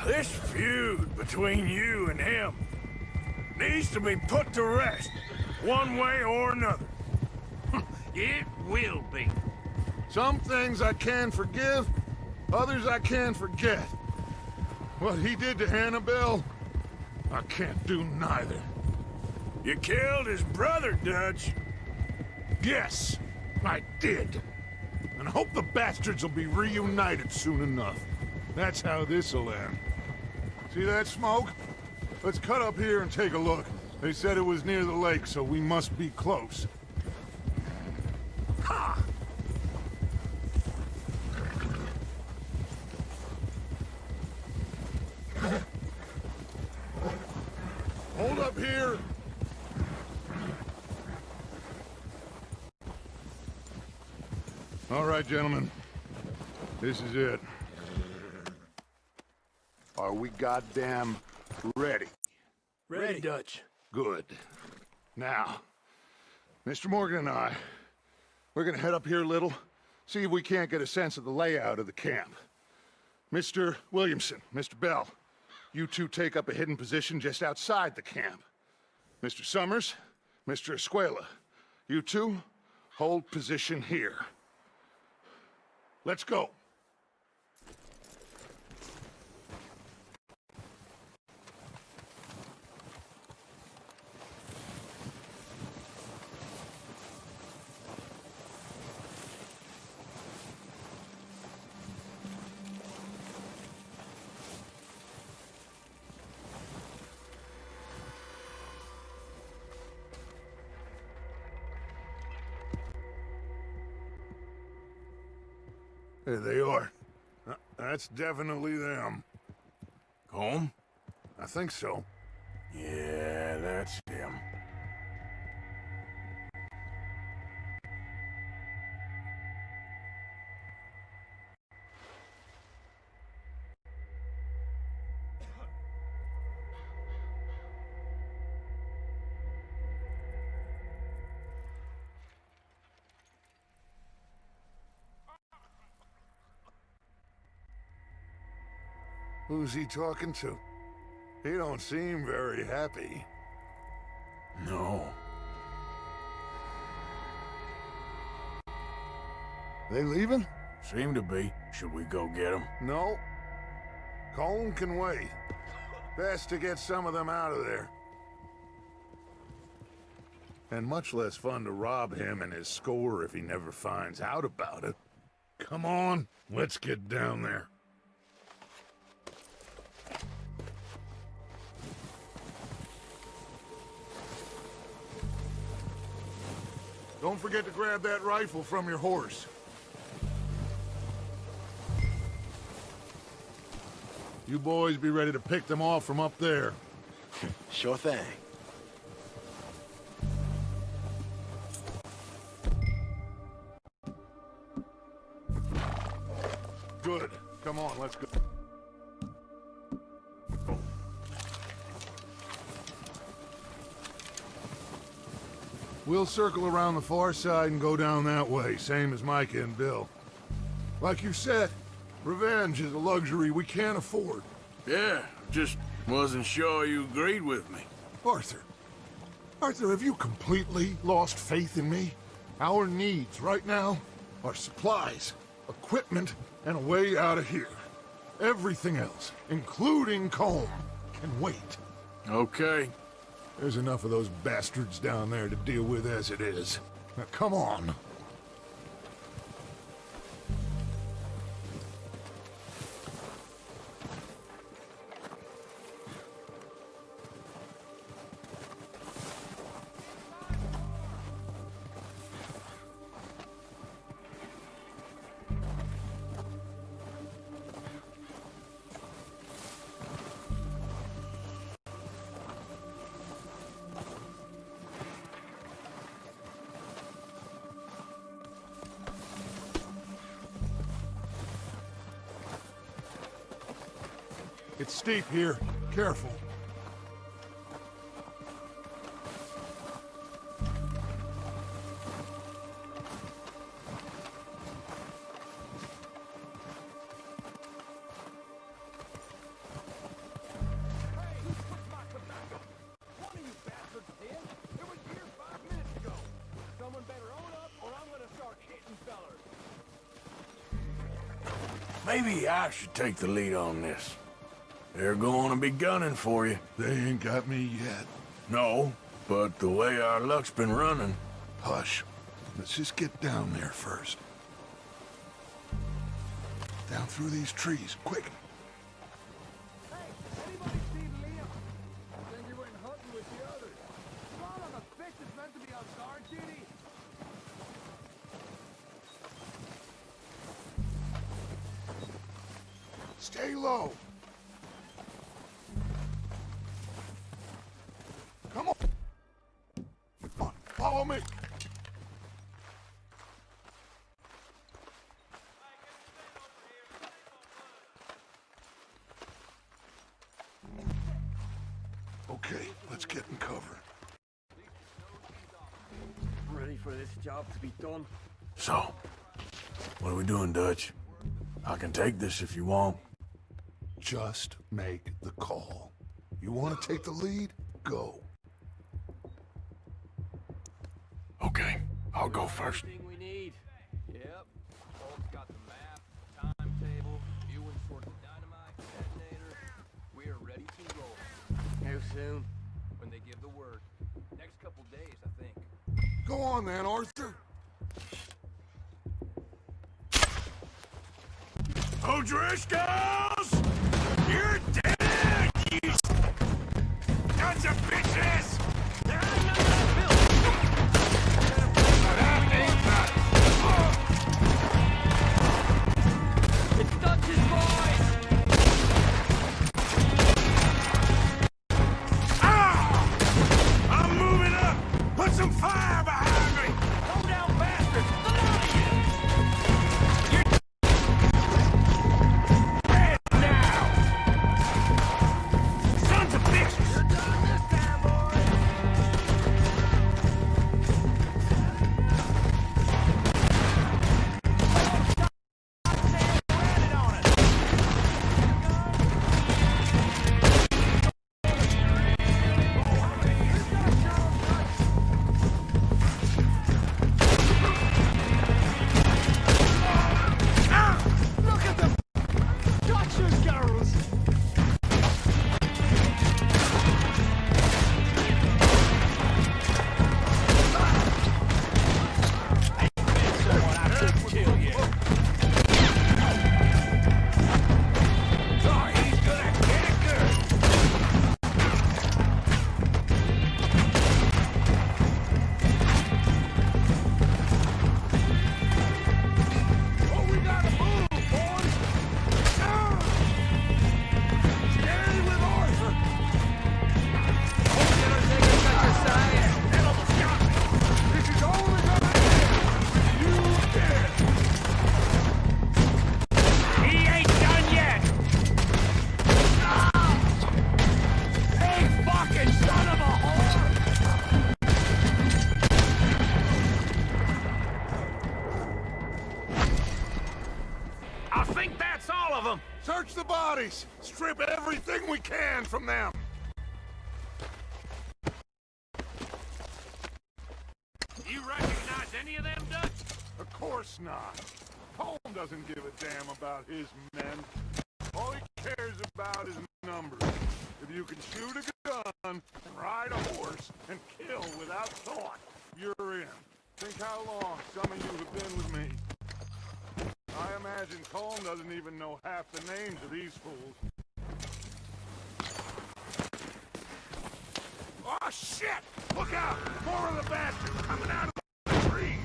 This feud between you and him needs to be put to rest, one way or another. It will be. Some things I can forgive, others I can forget. What he did to Annabelle, I can't do neither. You killed his brother, Dutch. Yes, I did. And I hope the bastards will be reunited soon enough. That's how this'll end. See that smoke? Let's cut up here and take a look. They said it was near the lake, so we must be close. Ha! Hold up here. All right, gentlemen. This is it. Are we goddamn ready? Ready, Dutch. Good. Now, Mr. Morgan and I, we're gonna head up here a little, see if we can't get a sense of the layout of the camp. Mr. Williamson, Mr. Bell, you two take up a hidden position just outside the camp. Mr. Summers, Mr. Escuela, you two hold position here. Let's go. There they are. That's definitely them. Colm? I think so. Yeah, that's him. Who's he talking to? He don't seem very happy. No. They leaving? Seem to be. Should we go get them? No. Colm can wait. Best to get some of them out of there. And much less fun to rob him and his score if he never finds out about it. Come on, let's get down there. Don't forget to grab that rifle from your horse. You boys be ready to pick them off from up there. Sure thing. Good. Come on, let's go. We'll circle around the far side and go down that way, same as Micah and Bill. Like you said, revenge is a luxury we can't afford. Yeah, just wasn't sure you agreed with me. Arthur, Arthur, have you completely lost faith in me? Our needs right now are supplies, equipment, and a way out of here. Everything else, including Colm, can wait. Okay. There's enough of those bastards down there to deal with as it is. Now, come on. It's steep here. Careful. Maybe I should take the lead on this. They're going to be gunning for you. They ain't got me yet. No, but the way our luck's been running... Hush. Let's just get down there first. Down through these trees, quick. Hey, anybody see Liam? I think he went hunting with the others. Not on a fish that's meant to be on guard duty. Stay low. Come on. Come on, follow me. Okay, let's get in cover. Ready for this job to be done? So, what are we doing, Dutch? I can take this if you want. Just make the call. You want to take the lead? Go. Okay, I'll go first. Everything we need. Yep. Paul's got the map, timetable, viewing for the dynamite detonator. We are ready to roll. How soon? When they give the word. Next couple days, I think. Go on then, Arthur. O'Driscolls! You're dead, you sons of bitches! It's Dutch's boys! Ah! I'm moving up! Put some fire behind me! Go down, bastards! The lot of you! Search the bodies! Strip everything we can from them! any of them Dutch? Of course not. Colm doesn't give a damn about his men. All he cares about is numbers. If you can shoot a gun, ride a horse, and kill without thought, you're in. Think how long some of you have been with me. I imagine Colm doesn't even know half the names of these fools. Oh, shit! Look out! More of the bastards coming out of the trees!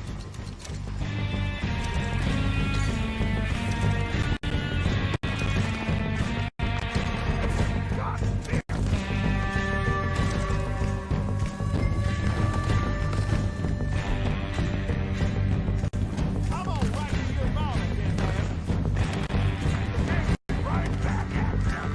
God damn! I'm all right with your mouth again, man. Right back at them!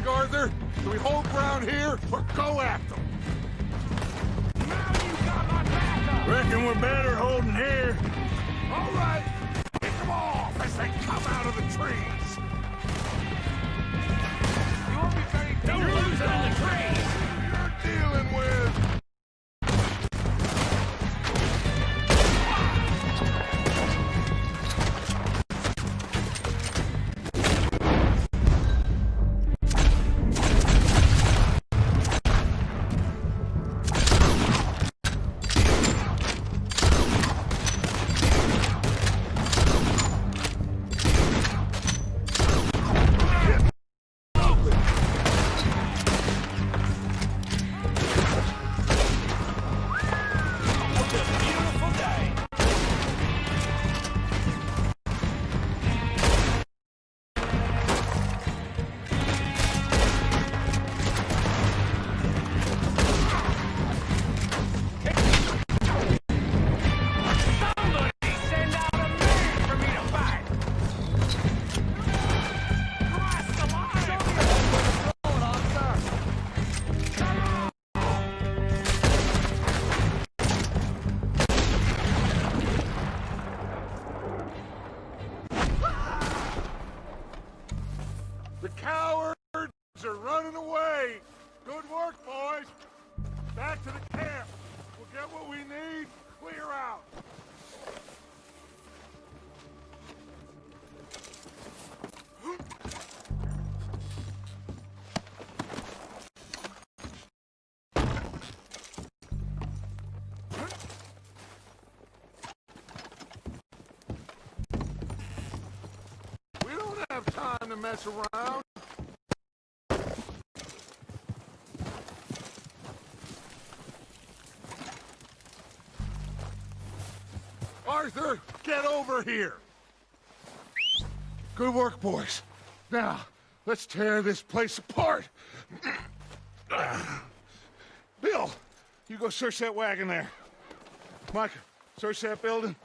Arthur? Do we hold ground here or go after them? Now you got my back up! Reckon we're better holding here. All right, pick them off as they come out of the trees. You won't be very don't lose it on the trees! You're dealing with... The cowards are running away. Good work, boys. Back to the camp. We'll get what we need. Clear out. We don't have time to mess around. Arthur, get over here! Good work, boys. Now, let's tear this place apart. Bill, you go search that wagon there. Mike, search that building.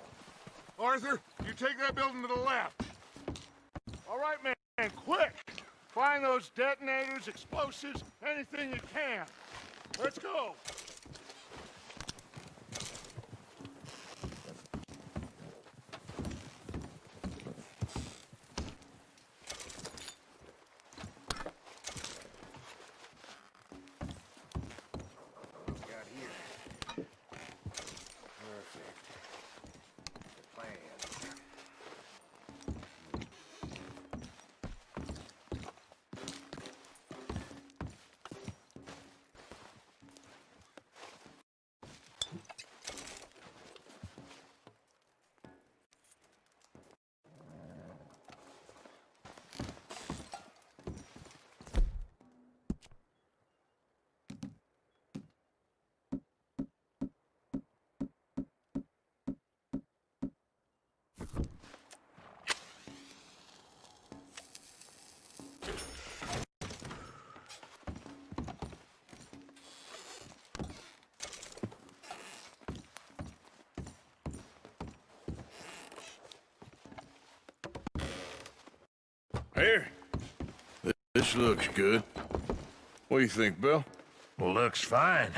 Arthur, you take that building to the left. All right, man, quick! Find those detonators, explosives, anything you can. Let's go! Here. This looks good. What do you think, Bill? Looks fine.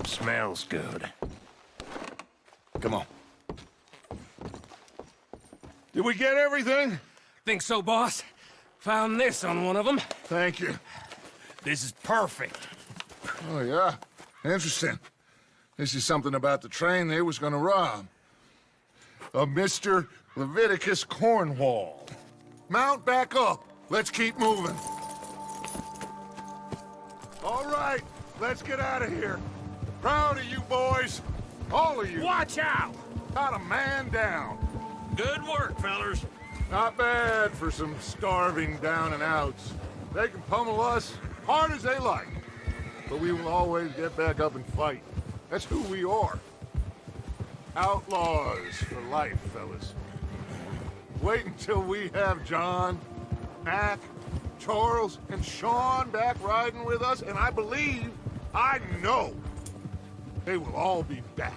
Smells good. Come on. Did we get everything? Think so, boss. Found this on one of them. Thank you. This is perfect. Oh, yeah? Interesting. This is something about the train they was gonna rob. A Mr. Leviticus Cornwall. Mount back up. Let's keep moving. All right, let's get out of here. Proud of you boys. All of you. Watch out! Got a man down. Good work, fellers. Not bad for some starving down and outs. They can pummel us hard as they like, but we will always get back up and fight. That's who we are. Outlaws for life, fellas. Wait until we have John, Mac, Charles, and Sean back riding with us, and I know, they will all be back.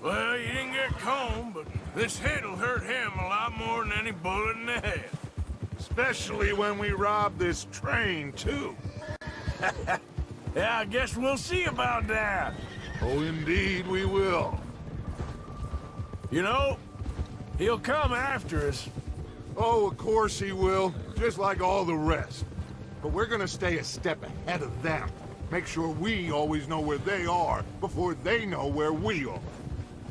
Well, you didn't get Combe, but this hit'll hurt him a lot more than any bullet in the head. Especially when we rob this train, too. Yeah, I guess we'll see about that. Oh, indeed we will. You know, he'll come after us. Oh, of course he will, just like all the rest. But we're gonna stay a step ahead of them. Make sure we always know where they are before they know where we are.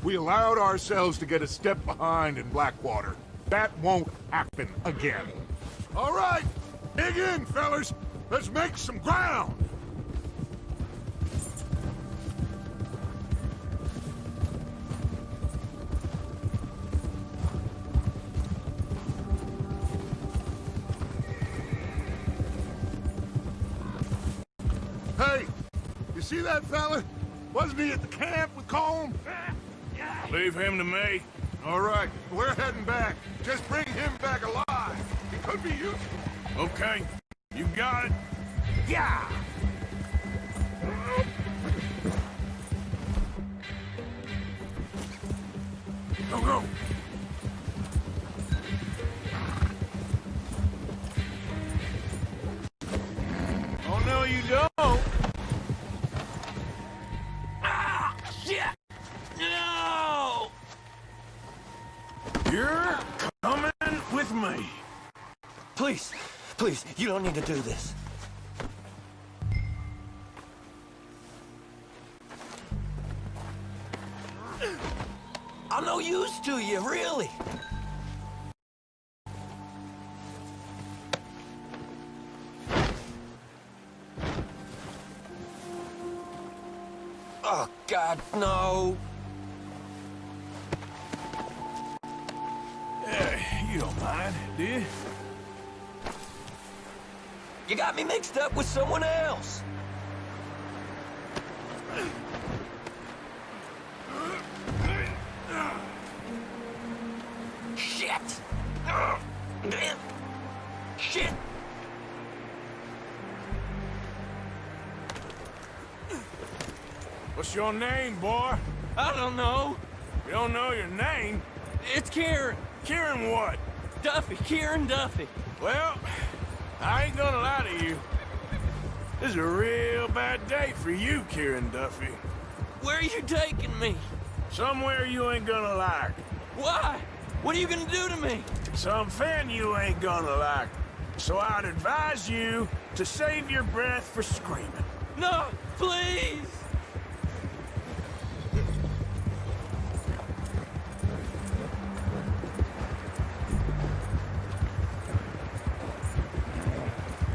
We allowed ourselves to get a step behind in Blackwater. That won't happen again. All right, dig in, fellas. Let's make some ground. Hey, you see that fella? Wasn't he at the camp with Combe? Leave him to me. All right, we're heading back. Just bring him back alive. He could be useful. Okay, you got it. Yeah! Go, go! Oh, no, you don't! Ah! Shit! No! You're coming with me. Please, please, you don't need to do this. I'm no use to you, really. Oh, God, no. You don't mind, do you? You got me mixed up with someone else. Shit! Shit! What's your name, boy? I don't know. You don't know your name? It's Kieran. Kieran what? Duffy. Kieran Duffy. Well, I ain't gonna lie to you. This is a real bad day for you, Kieran Duffy. Where are you taking me? Somewhere you ain't gonna like. Why? What are you gonna do to me? Something you ain't gonna like. So I'd advise you to save your breath for screaming. No, please!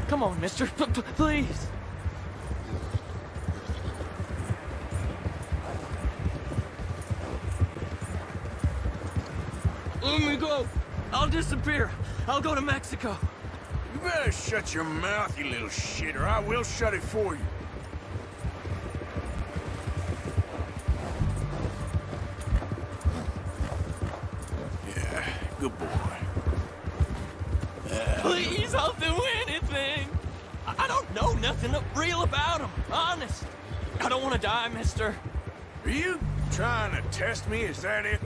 Come on, mister. Please. Let me go. I'll disappear. I'll go to Mexico. You better shut your mouth, you little shit, or I will shut it for you. Yeah, good boy. Please, I'll do anything. I don't know nothing real about him, honest. I don't want to die, mister. Are you trying to test me? Is that it?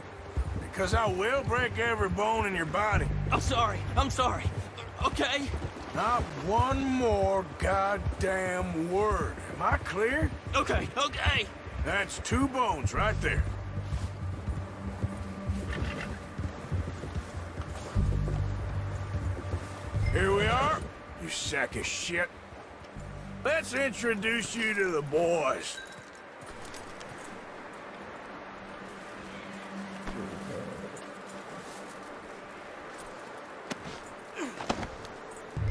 because I will break every bone in your body. I'm sorry. I'm sorry. Okay? Not one more goddamn word. Am I clear? Okay, okay. That's 2 bones right there. Here we are, you sack of shit. Let's introduce you to the boys.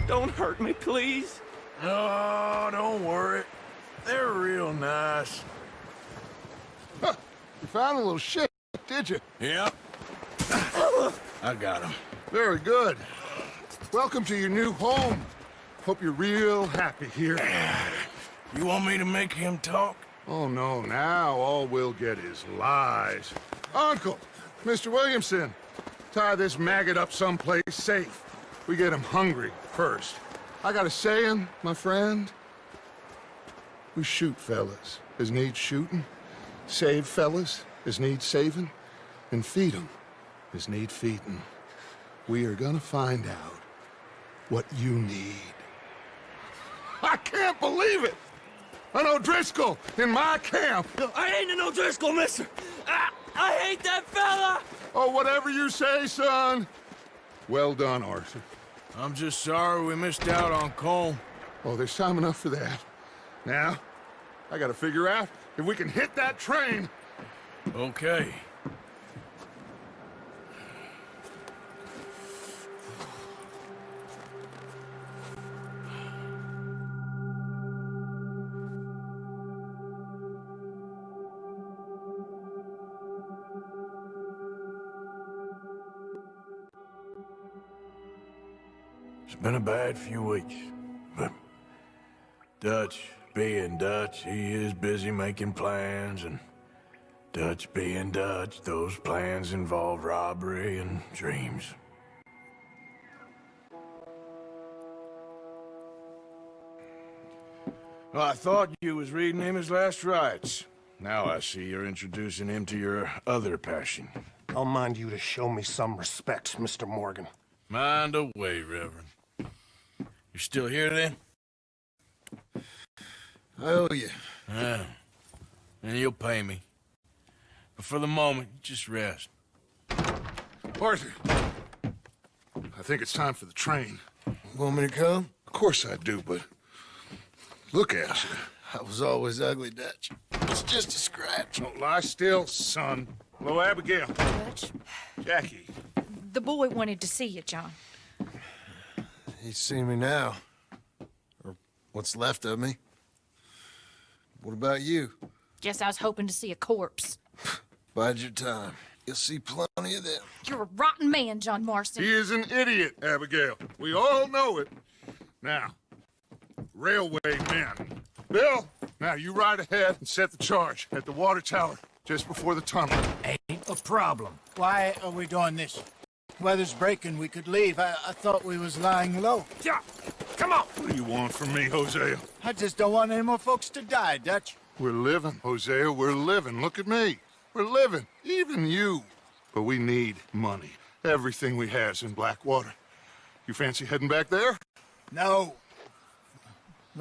Don't hurt me, please. Oh, don't worry. They're real nice. Huh. You found a little shit, did you? Yep. I got him. Very good. Welcome to your new home. Hope you're real happy here. You want me to make him talk? Oh, no. Now all we'll get is lies. Uncle, Mr. Williamson, tie this maggot up someplace safe. We get him hungry first. I got a saying, my friend. We shoot fellas as need shooting, save fellas as need saving, and feed them as need feeding. We are gonna find out what you need. I can't believe it! An O'Driscoll in my camp! I ain't an O'Driscoll, mister! I hate that fella! Oh, whatever you say, son. Well done, Arthur. I'm just sorry we missed out on Colm. Oh, there's time enough for that. Now, I gotta figure out if we can hit that train. Okay. It's been a bad few weeks, but Dutch being Dutch, he is busy making plans, and Dutch being Dutch, those plans involve robbery and dreams. Well, I thought you was reading him his last rites. Now I see you're introducing him to your other passion. I'll mind you to show me some respect, Mr. Morgan. Mind away, Reverend. You still here, then? I owe you. Yeah. And you'll pay me. But for the moment, just rest. Arthur, I think it's time for the train. Want me to come? Of course I do, but look at you. I was always ugly, Dutch. It's just a scratch. Don't lie still, son. Hello, Abigail. Dutch, Jackie. the boy wanted to see you, John. He's seen me now. Or what's left of me. What about you? Guess I was hoping to see a corpse. Bide your time. You'll see plenty of them. You're a rotten man, John Marston. He is an idiot, Abigail. We all know it. Now, railway men. Bill, now you ride ahead and set the charge at the water tower just before the tunnel. Ain't a problem. Why are we doing this? Weather's breaking, we could leave. I thought we was lying low. Yeah, come on! What do you want from me, Hosea? I just don't want any more folks to die, Dutch. We're living, Hosea, we're living. Look at me. We're living, even you. But we need money. Everything we has in Blackwater. You fancy heading back there? No.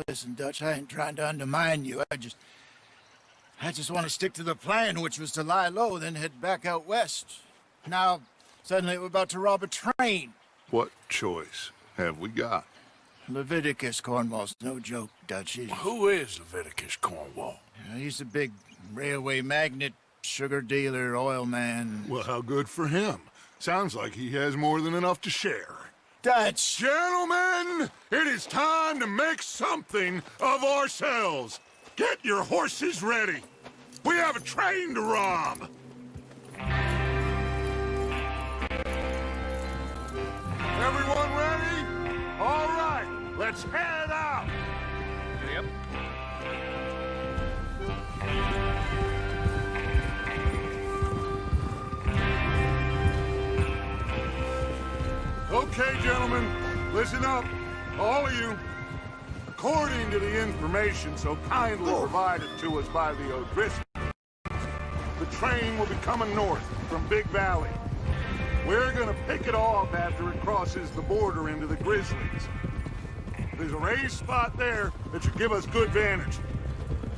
Listen, Dutch, I ain't trying to undermine you. I just want to stick to the plan, which was to lie low, then head back out west. Now, suddenly we're about to rob a train. What choice have we got? Leviticus Cornwall's no joke, Dutch. Who is Leviticus Cornwall? He's a big railway magnate, sugar dealer, oil man. Well, how good for him. Sounds like he has more than enough to share. Dutch! Gentlemen, it is time to make something of ourselves. Get your horses ready. We have a train to rob. Everyone ready? All right, let's head out. Yep. Okay, gentlemen, listen up, all of you. According to the information so kindly provided to us by the O'Driscoll, the train will be coming north from Big Valley. We're gonna pick it off after it crosses the border into the Grizzlies. There's a raised spot there that should give us good vantage.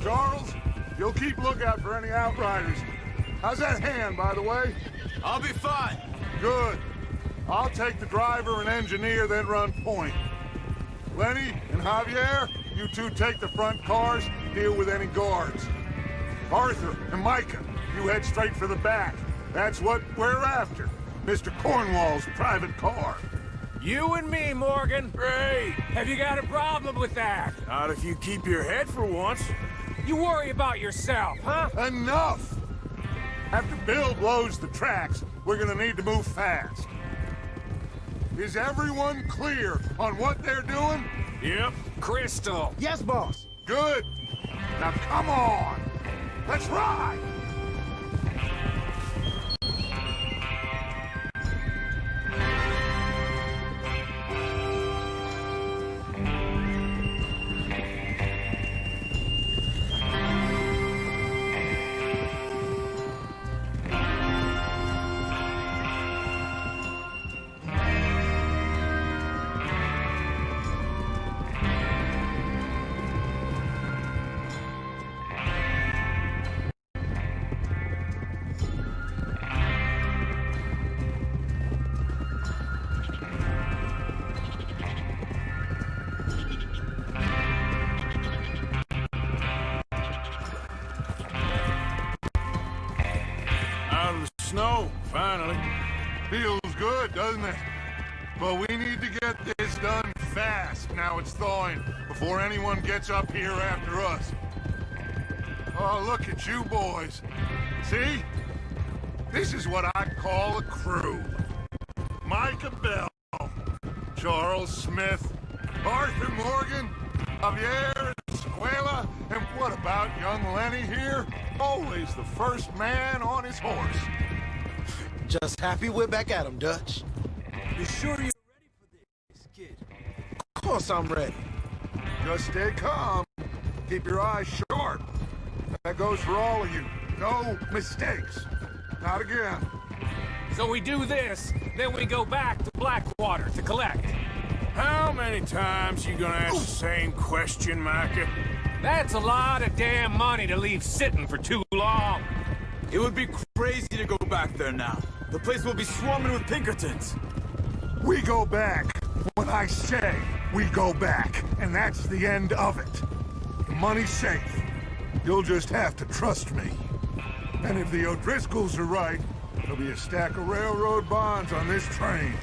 Charles, you'll keep lookout for any outriders. How's that hand, by the way? I'll be fine. Good. I'll take the driver and engineer, then run point. Lenny and Javier, you two take the front cars, deal with any guards. Arthur and Micah, you head straight for the back. That's what we're after. Mr. Cornwall's private car. You and me, Morgan. Great. Have you got a problem with that? Not if you keep your head for once. You worry about yourself, huh? Enough! After Bill blows the tracks, we're gonna need to move fast. Is everyone clear on what they're doing? Yep. Crystal. Yes, boss. Good. Now come on. Let's ride! Snow, finally. Feels good, doesn't it? But we need to get this done fast now it's thawing, before anyone gets up here after us. Oh, look at you boys. See? This is what I call a crew. Micah Bell, Charles Smith, Arthur Morgan, Javier Escuela, and what about young Lenny here? Always the first man on his horse. Just happy we're back at him, Dutch. You sure you're ready for this, kid? Of course I'm ready. Just stay calm. Keep your eyes sharp. That goes for all of you. No mistakes. Not again. So we do this, then we go back to Blackwater to collect. How many times you gonna ask the same question, Micah? That's a lot of damn money to leave sitting for too long. It would be crazy to go back there now. The place will be swarming with Pinkertons. We go back when I say we go back, and that's the end of it. The money's safe. You'll just have to trust me. And if the O'Driscolls are right, there'll be a stack of railroad bonds on this train.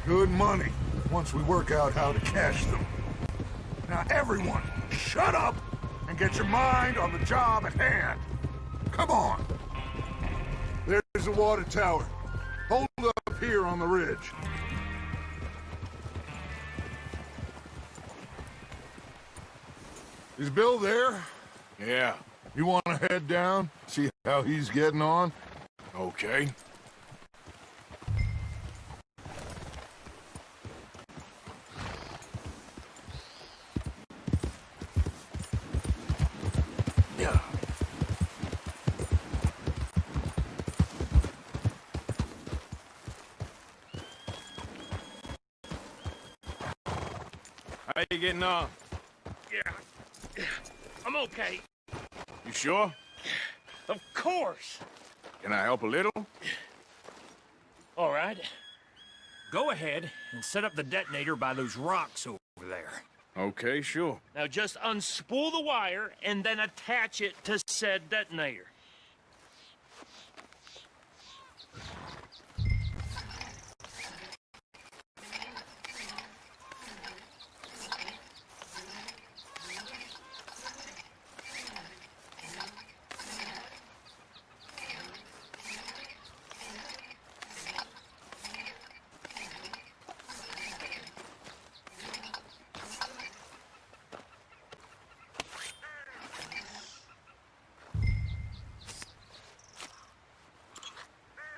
Good money, once we work out how to cash them. Now everyone, shut up and get your mind on the job at hand. Come on. There's the water tower. Hold up here on the ridge. Is Bill there? Yeah. You want to head down, see how he's getting on? Okay. Yeah. How you getting on? Yeah. I'm okay. You sure? Of course. Can I help a little? All right. Go ahead and set up the detonator by those rocks over there. Okay, sure. Now just unspool the wire and then attach it to said detonator.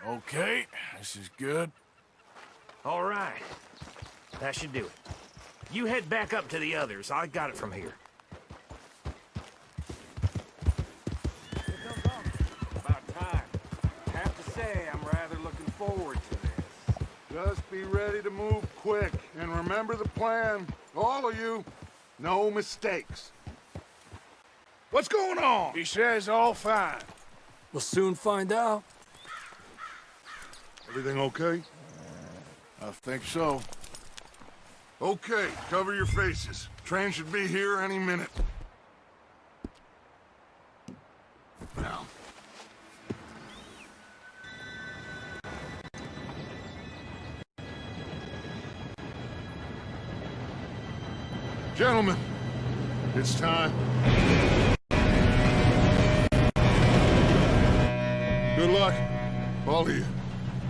Okay, this is good. All right. That should do it. You head back up to the others. I got it from here. About time. I have to say, I'm rather looking forward to this. Just be ready to move quick, and remember the plan. All of you, no mistakes. What's going on? He says all fine. We'll soon find out. Everything okay? I think so. Okay, cover your faces. Train should be here any minute. Now. Gentlemen, it's time. Good luck, all of you.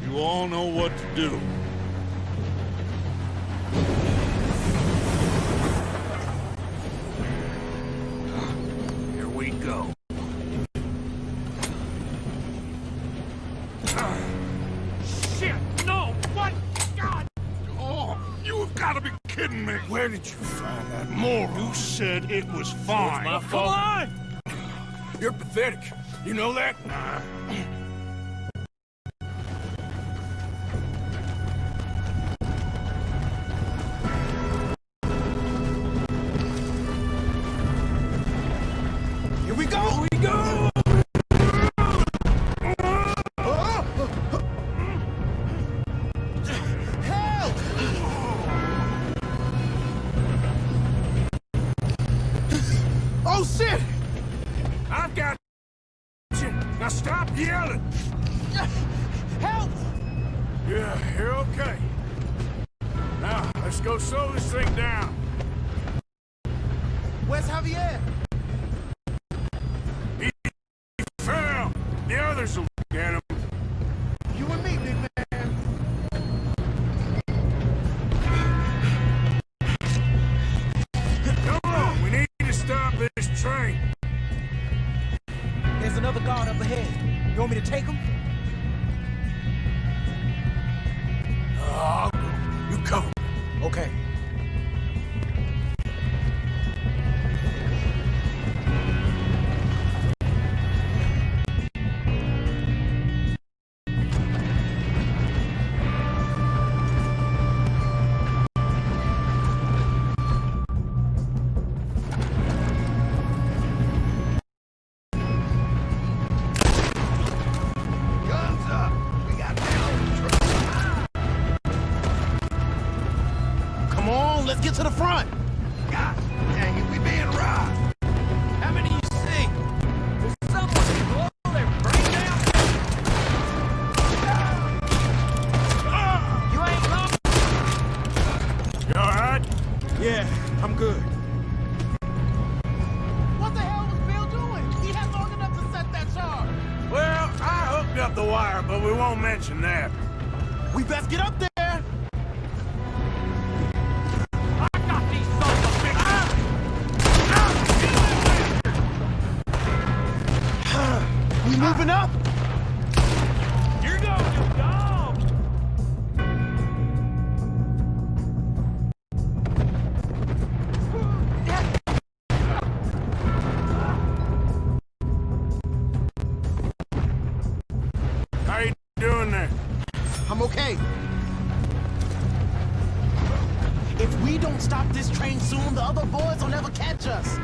You all know what to do. Here we go. Shit! No! What? God! Oh, you have got to be kidding me. Where did you find that moron? You said it was fine. My fault. Come on! You're pathetic. You know that? Nah. Here we go! Here we go! Help! Oh, shit! I've got you. Now stop yelling. Help! Yeah, you're okay. Now, let's go slow this thing down. Where's Javier? He fell. The others will get him. You and me, big man. Come on, we need to stop this train. There's another guard up ahead. You want me to take him? Oh, you cover me. Okay. Come on, let's get to the front. God dang it, we being robbed. How many you see? There's someone below there. Bring it down. You ain't long. You all right? Yeah, I'm good. What the hell was Bill doing? He had long enough to set that charge. Well, I hooked up the wire, but we won't mention that. We best get up there. We moving up? You're going, you dog! How you doing there? I'm okay. If we don't stop this train soon, the other boys will never catch us.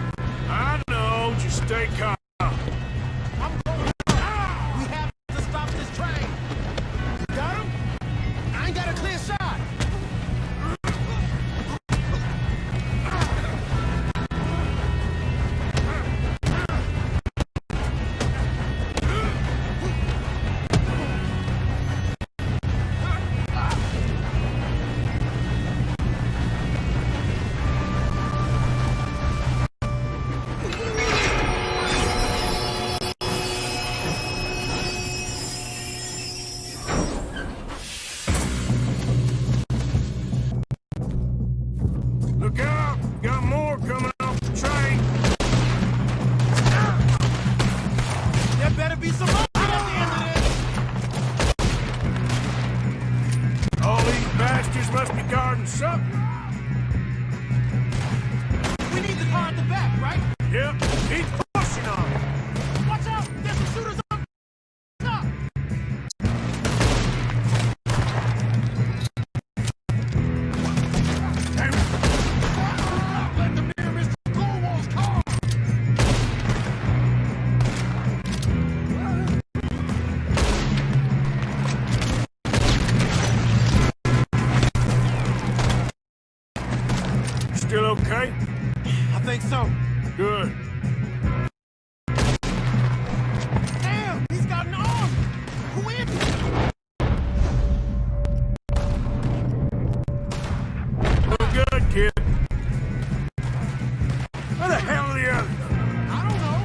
I know, just stay calm. I'm going. We have to stop this train. You got him? I ain't got a clear shot. Look out! Got more coming off the train. There better be some more at the end of this. All these bastards must be guarding something. We need the car at the back, right? Yep, he's pushing on it. Watch out! There's some shooters up top! still okay? I think so. Good. Damn, he's got an arm. Who is he? Doing good, kid. Where the hell are the others? I don't know.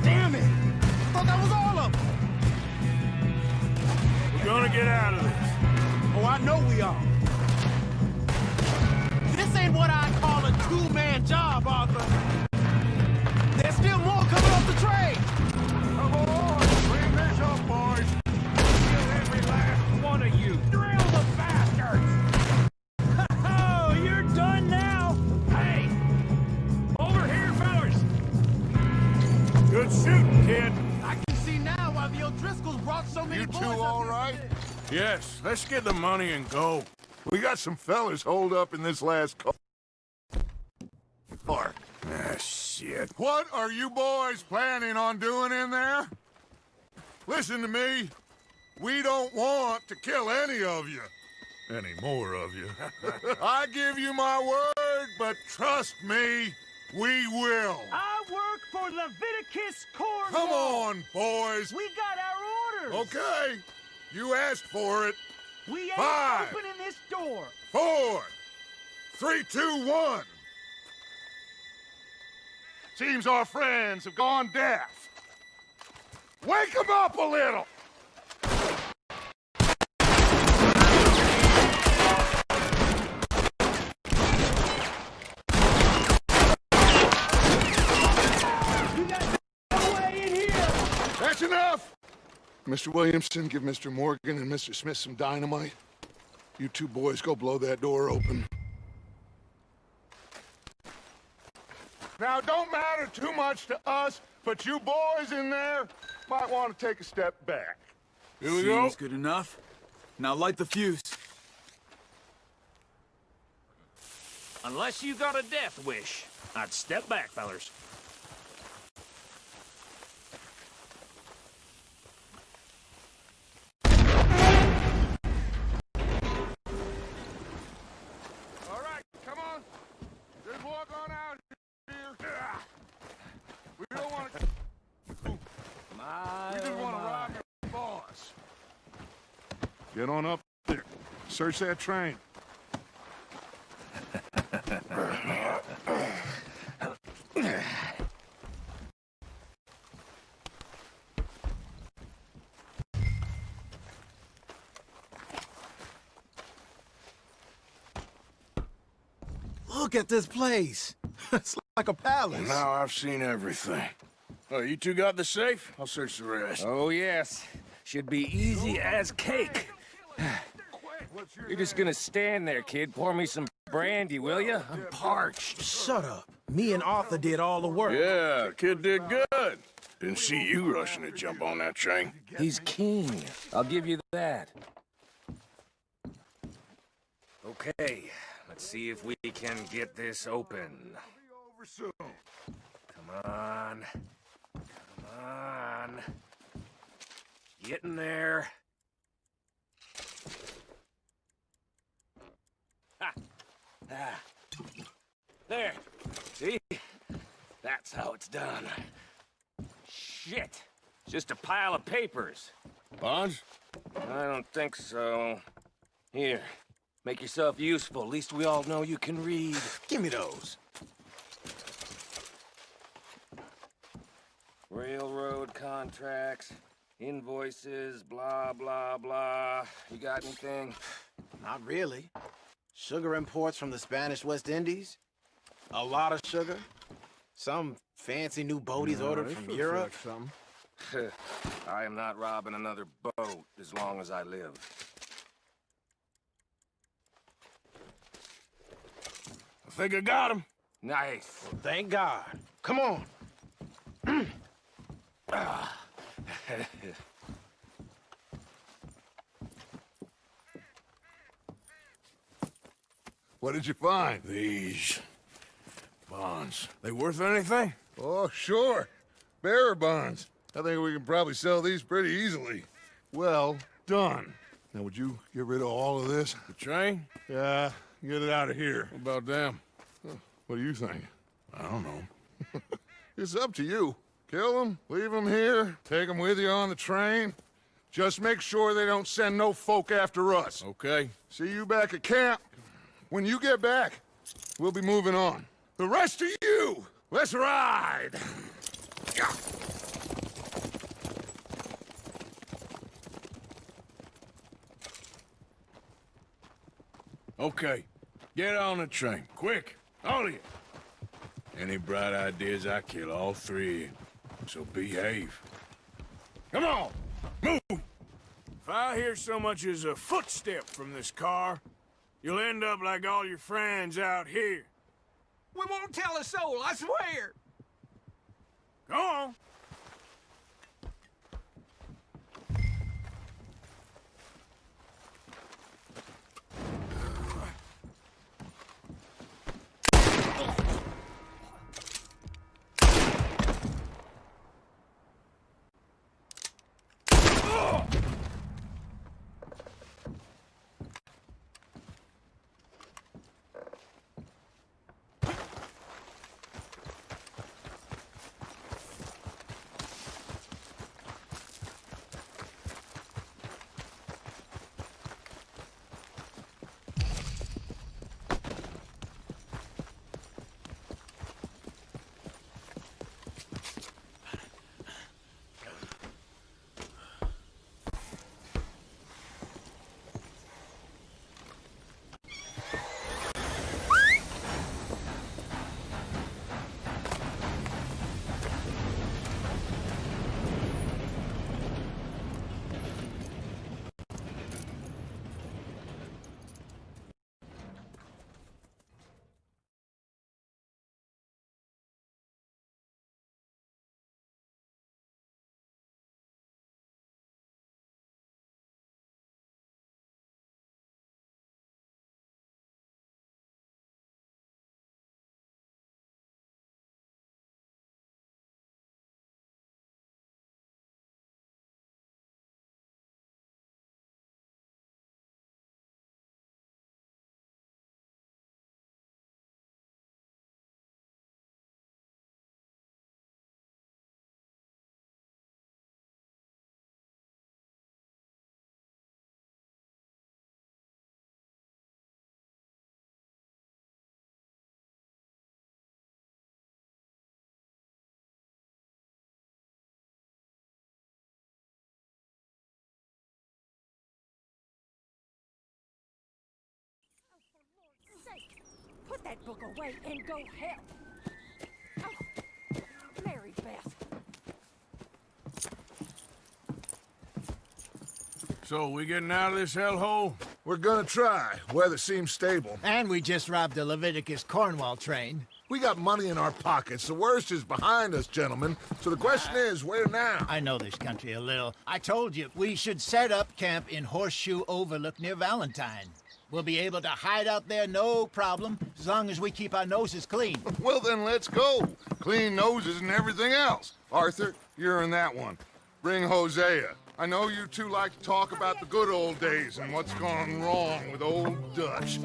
Damn it! I thought that was all of them. We're gonna get out of this. Oh, I know we are. This ain't what I'd call a two-man job, Arthur. There's still more coming off the train. Come on, bring this up, boys. Kill every last one of you. Drill the bastards. Oh, you're done now? Hey, over here, fellas. Good shooting, kid. I can see now why the O'Driscolls brought so many You boys two up all here right? today. Yes, let's get the money and go. We got some fellas holed up in this last car. Ah, shit. What are you boys planning on doing in there? Listen to me. We don't want to kill any of you. Any more of you. I give you my word, but trust me, we will. I work for Leviticus Corps. Come on, boys. We got our orders. Okay. You asked for it. We ain't 5, opening this door. 4, 3, 2, 1. Seems our friends have gone deaf. Wake them up a little! You got no way in here. That's enough! Mr. Williamson, give Mr. Morgan and Mr. Smith some dynamite. You two boys go blow that door open. Now, it don't matter too much to us, but you boys in there might want to take a step back. Here we go. Seems good enough. Now light the fuse. Unless you got a death wish, I'd step back, fellers. All right, come on. Just walk on out here. We don't want to... We just want to rob your boss. Get on up there. Search that train. Look at this place. It's like a palace. Now I've seen everything. Oh, you two got the safe? I'll search the rest. Oh, yes. Should be easy as cake. You're just gonna stand there, kid. Pour me some brandy, will you? I'm parched. Shut up. Me and Arthur did all the work. Yeah, kid did good. Didn't see you rushing to jump on that train. He's king. I'll give you that. Okay, let's see if we can get this open. Come on. Come on. Get in there. Ha! Ah. There. See? That's how it's done. Shit. Just a pile of papers. Bonds? I don't think so. Here. Make yourself useful. At least we all know you can read. Give me those. Railroad contracts, invoices, blah, blah, blah. You got anything? Not really. Sugar imports from the Spanish West Indies. A lot of sugar. Some fancy new boat he's ordered from Europe. I am not robbing another boat as long as I live. I think I got him. Nice. Well, thank God. Come on. What did you find? These bonds. They worth anything? Oh, sure. Bearer bonds. I think we can probably sell these pretty easily. Well done. Now, would you get rid of all of this? The train? Yeah, get it out of here. What about them? What do you think? I don't know. It's up to you. Kill them, leave them here, take them with you on the train. Just make sure they don't send no folk after us. Okay. See you back at camp. When you get back, we'll be moving on. The rest of you, let's ride! Okay. Get on the train. Quick. All of you. Any bright ideas, I kill all three. So behave. Come on! Move! If I hear so much as a footstep from this car, you'll end up like all your friends out here. We won't tell a soul, I swear! Go on! Put that book away and go help. Oh, Mary Beth. So, we getting out of this hellhole? We're gonna try. Weather seems stable. And we just robbed the Leviticus Cornwall train. We got money in our pockets. The worst is behind us, gentlemen. So the question is, where now? I know this country a little. I told you, we should set up camp in Horseshoe Overlook near Valentine. We'll be able to hide out there no problem, as long as we keep our noses clean. Well, then let's go. Clean noses and everything else. Arthur, you're in that one. Bring Hosea. I know you two like to talk about the good old days and what's gone wrong with old Dutch.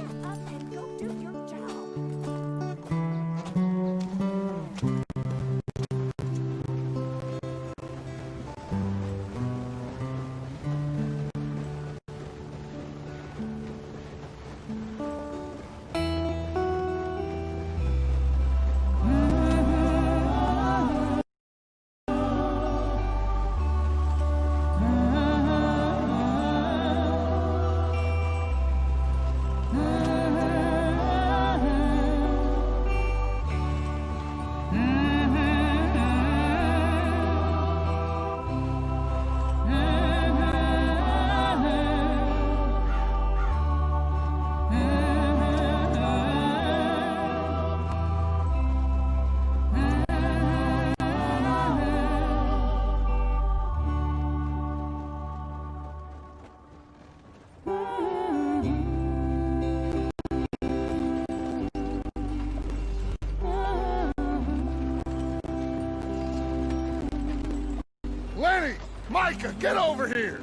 Micah, get over here!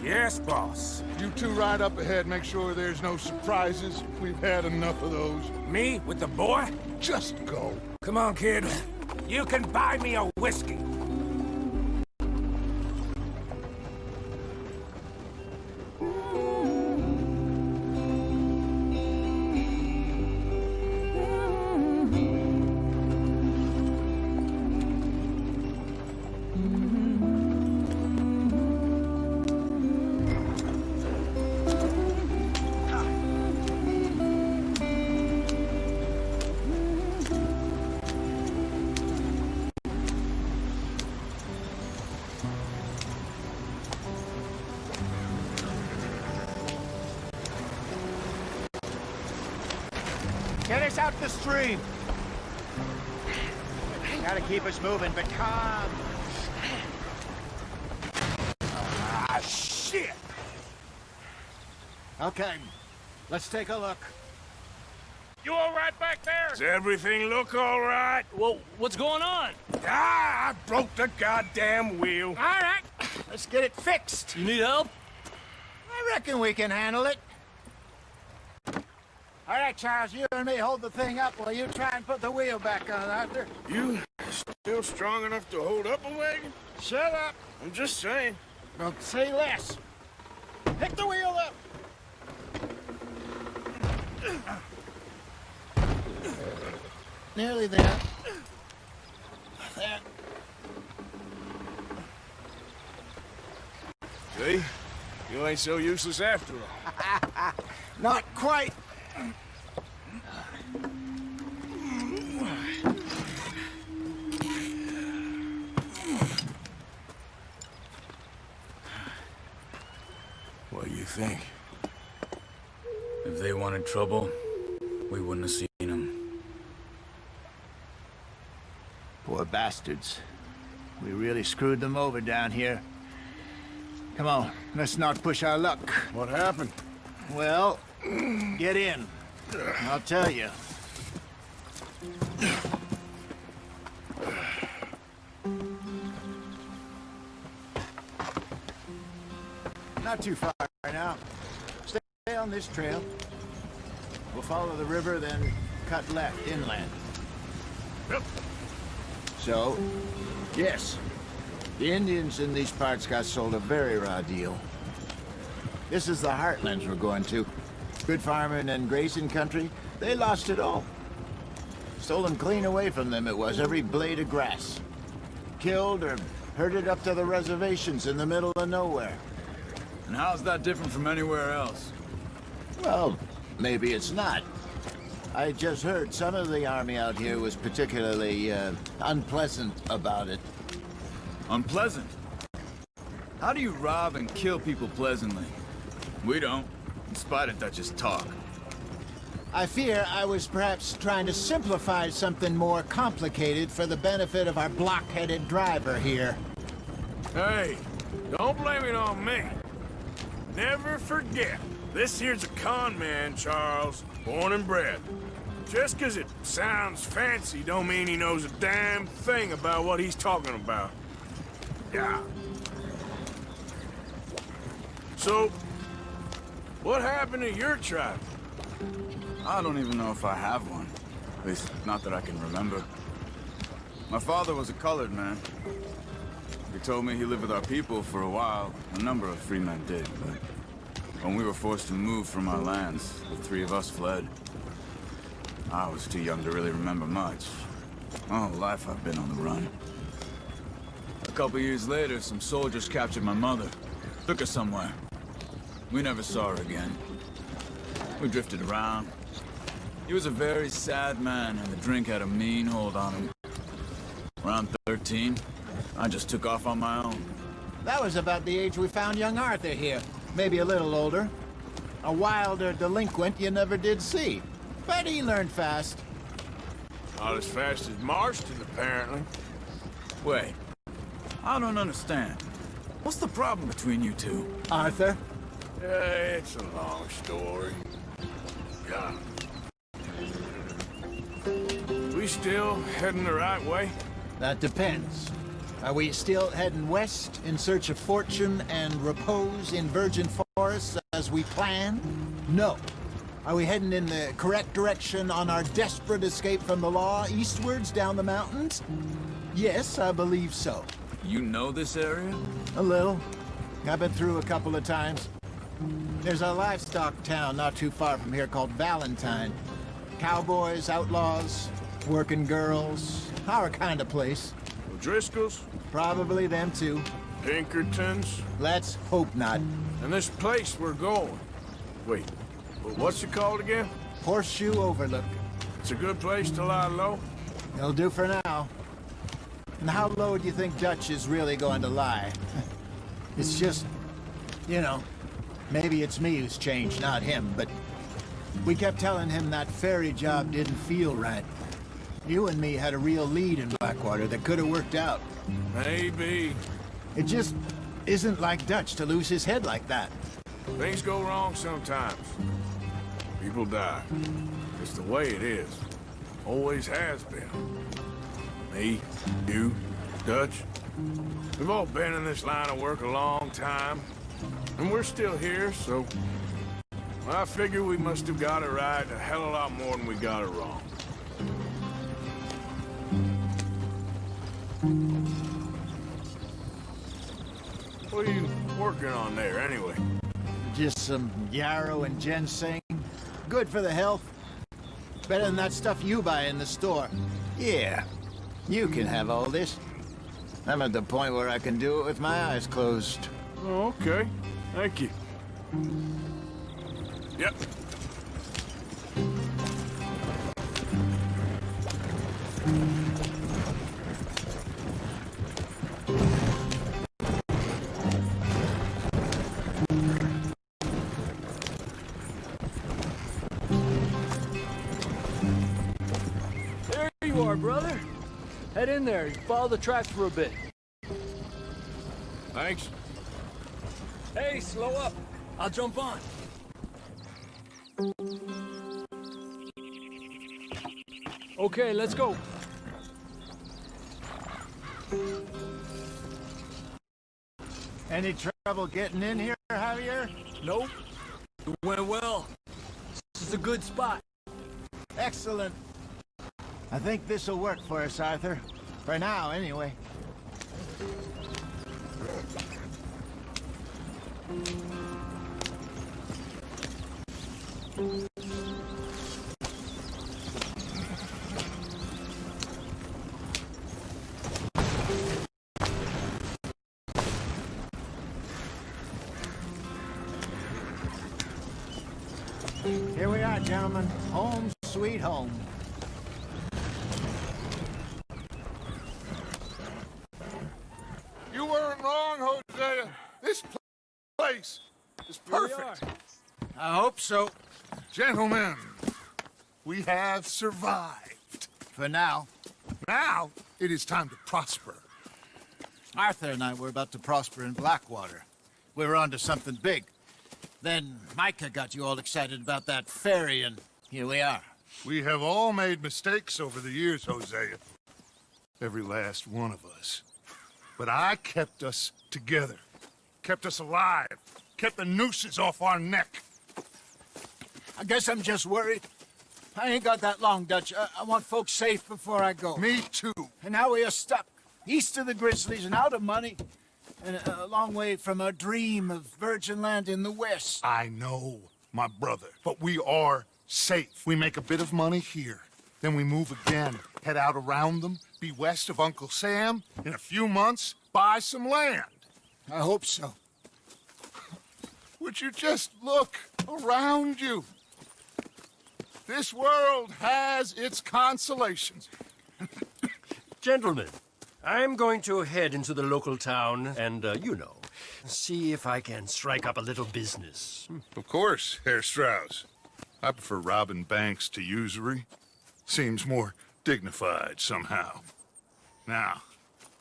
Yes, boss. You two ride up ahead, make sure there's no surprises. We've had enough of those. Me with the boy? Just go. Come on, kid. You can buy me a whiskey. Get us out the stream. Gotta keep us moving, but calm. Ah, shit! Okay, let's take a look. You all right back there? Does everything look all right? Well, what's going on? Ah, I broke the goddamn wheel. All right, let's get it fixed. You need help? I reckon we can handle it. All right, Charles, you and me hold the thing up while you try and put the wheel back on, Arthur. You still strong enough to hold up a wagon? Shut up. I'm just saying. Well, say less. Pick the wheel up. Nearly there. There. See? You ain't so useless after all. Not quite. What do you think? If they wanted trouble, we wouldn't have seen them. Poor bastards. We really screwed them over down here. Come on, let's not push our luck. What happened? Well, get in. I'll tell you. Not too far now. Stay on this trail. We'll follow the river, then cut left inland. Yep. So, yes, the Indians in these parts got sold a very raw deal. This is the heartlands we're going to. Good farming and grazing country, they lost it all. Stolen clean away from them it was, every blade of grass. Killed or herded up to the reservations in the middle of nowhere. And how's that different from anywhere else? Well, maybe it's not. I just heard some of the army out here was particularly, unpleasant about it. Unpleasant? How do you rob and kill people pleasantly? We don't, in spite of Dutch's talk. I fear I was perhaps trying to simplify something more complicated for the benefit of our block-headed driver here. Hey, don't blame it on me. Never forget, this here's a con man, Charles, born and bred. Just 'cause it sounds fancy don't mean he knows a damn thing about what he's talking about. Yeah. So, what happened to your tribe? I don't even know if I have one. At least, not that I can remember. My father was a colored man. He told me he lived with our people for a while. A number of free men did, but when we were forced to move from our lands, the three of us fled. I was too young to really remember much. My whole life I've been on the run. A couple years later, some soldiers captured my mother. Took her somewhere. We never saw her again. We drifted around. He was a very sad man, and the drink had a mean hold on him. Around 13, I just took off on my own. That was about the age we found young Arthur here. Maybe a little older. A wilder delinquent you never did see. But he learned fast. Not as fast as Marston, apparently. Wait, I don't understand. What's the problem between you two? Arthur? It's a long story. Yeah. We still heading the right way? That depends. Are we still heading west in search of fortune and repose in virgin forests as we planned? No. Are we heading in the correct direction on our desperate escape from the law eastwards down the mountains? Yes, I believe so. You know this area? A little. I've been through a couple of times. There's a livestock town not too far from here called Valentine. Cowboys, outlaws, working girls, our kind of place. O'Driscoll's? Probably them too. Pinkertons? Let's hope not. And this place we're going. Wait, what's it called again? Horseshoe Overlook. It's a good place to lie low? It'll do for now. And how low do you think Dutch is really going to lie? It's just, you know, maybe it's me who's changed, not him, but we kept telling him that ferry job didn't feel right. You and me had a real lead in Blackwater that could have worked out. Maybe. It just isn't like Dutch to lose his head like that. Things go wrong sometimes. People die. It's the way it is. Always has been. Me, you, Dutch. We've all been in this line of work a long time. And we're still here, so... I figure we must have got it right a hell of a lot more than we got it wrong. What are you working on there, anyway? Just some yarrow and ginseng. Good for the health. Better than that stuff you buy in the store. Yeah, you can have all this. I'm at the point where I can do it with my eyes closed. Oh, okay. Thank you. Yep. There you are, brother. Head in there and follow the tracks for a bit. Thanks. Hey, slow up. I'll jump on. Okay, let's go. Any trouble getting in here, Javier? Nope. It went well. This is a good spot. Excellent. I think this'll work for us, Arthur. For now, anyway. Here we are, gentlemen. Home sweet home. You weren't wrong, Hosea. This place is perfect. I hope so. Gentlemen, we have survived. For now. Now, it is time to prosper. Arthur and I were about to prosper in Blackwater. We were onto something big. Then Micah got you all excited about that ferry, and here we are. We have all made mistakes over the years, Hosea. Every last one of us. But I kept us together. Kept us alive. Kept the nooses off our neck. I guess I'm just worried. I ain't got that long, Dutch. I want folks safe before I go. Me too. And now we are stuck, east of the Grizzlies and out of money, and a long way from our dream of virgin land in the west. I know, my brother, but we are safe. We make a bit of money here, then we move again, head out around them, be west of Uncle Sam, in a few months, buy some land. I hope so. Would you just look around you? This world has its consolations. Gentlemen, I'm going to head into the local town and, you know, see if I can strike up a little business. Of course, Herr Strauss. I prefer robbing banks to usury. Seems more dignified somehow. Now,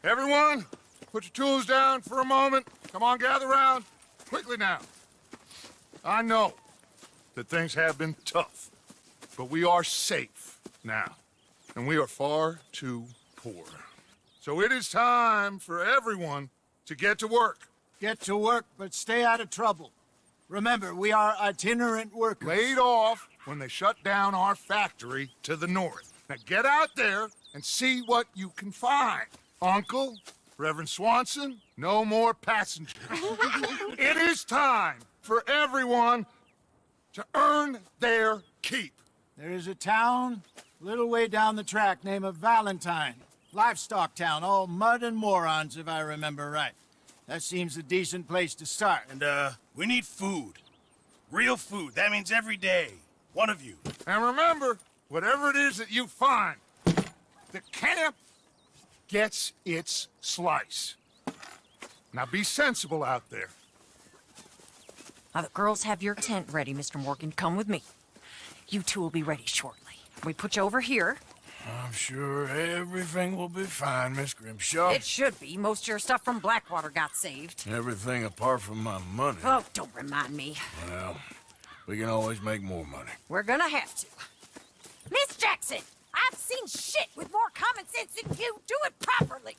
everyone, put your tools down for a moment. Come on, gather round. Quickly now. I know that things have been tough, but we are safe now, and we are far too poor. So it is time for everyone to get to work. Get to work, but stay out of trouble. Remember, we are itinerant workers. Laid off when they shut down our factory to the north. Now get out there and see what you can find. Uncle, Reverend Swanson, no more passengers. It is time for everyone to earn their keep. There is a town a little way down the track named Valentine. Livestock town, all mud and morons, if I remember right. That seems a decent place to start. And, we need food. Real food. That means every day. One of you. And remember, whatever it is that you find, the camp gets its slice. Now be sensible out there. Now, the girls have your tent ready, Mr. Morgan. Come with me. You two will be ready shortly. We put you over here. I'm sure everything will be fine, Miss Grimshaw. It should be. Most of your stuff from Blackwater got saved. Everything apart from my money. Oh, don't remind me. Well, we can always make more money. We're gonna have to. Miss Jackson, I've seen shit with more common sense than you. Do it properly.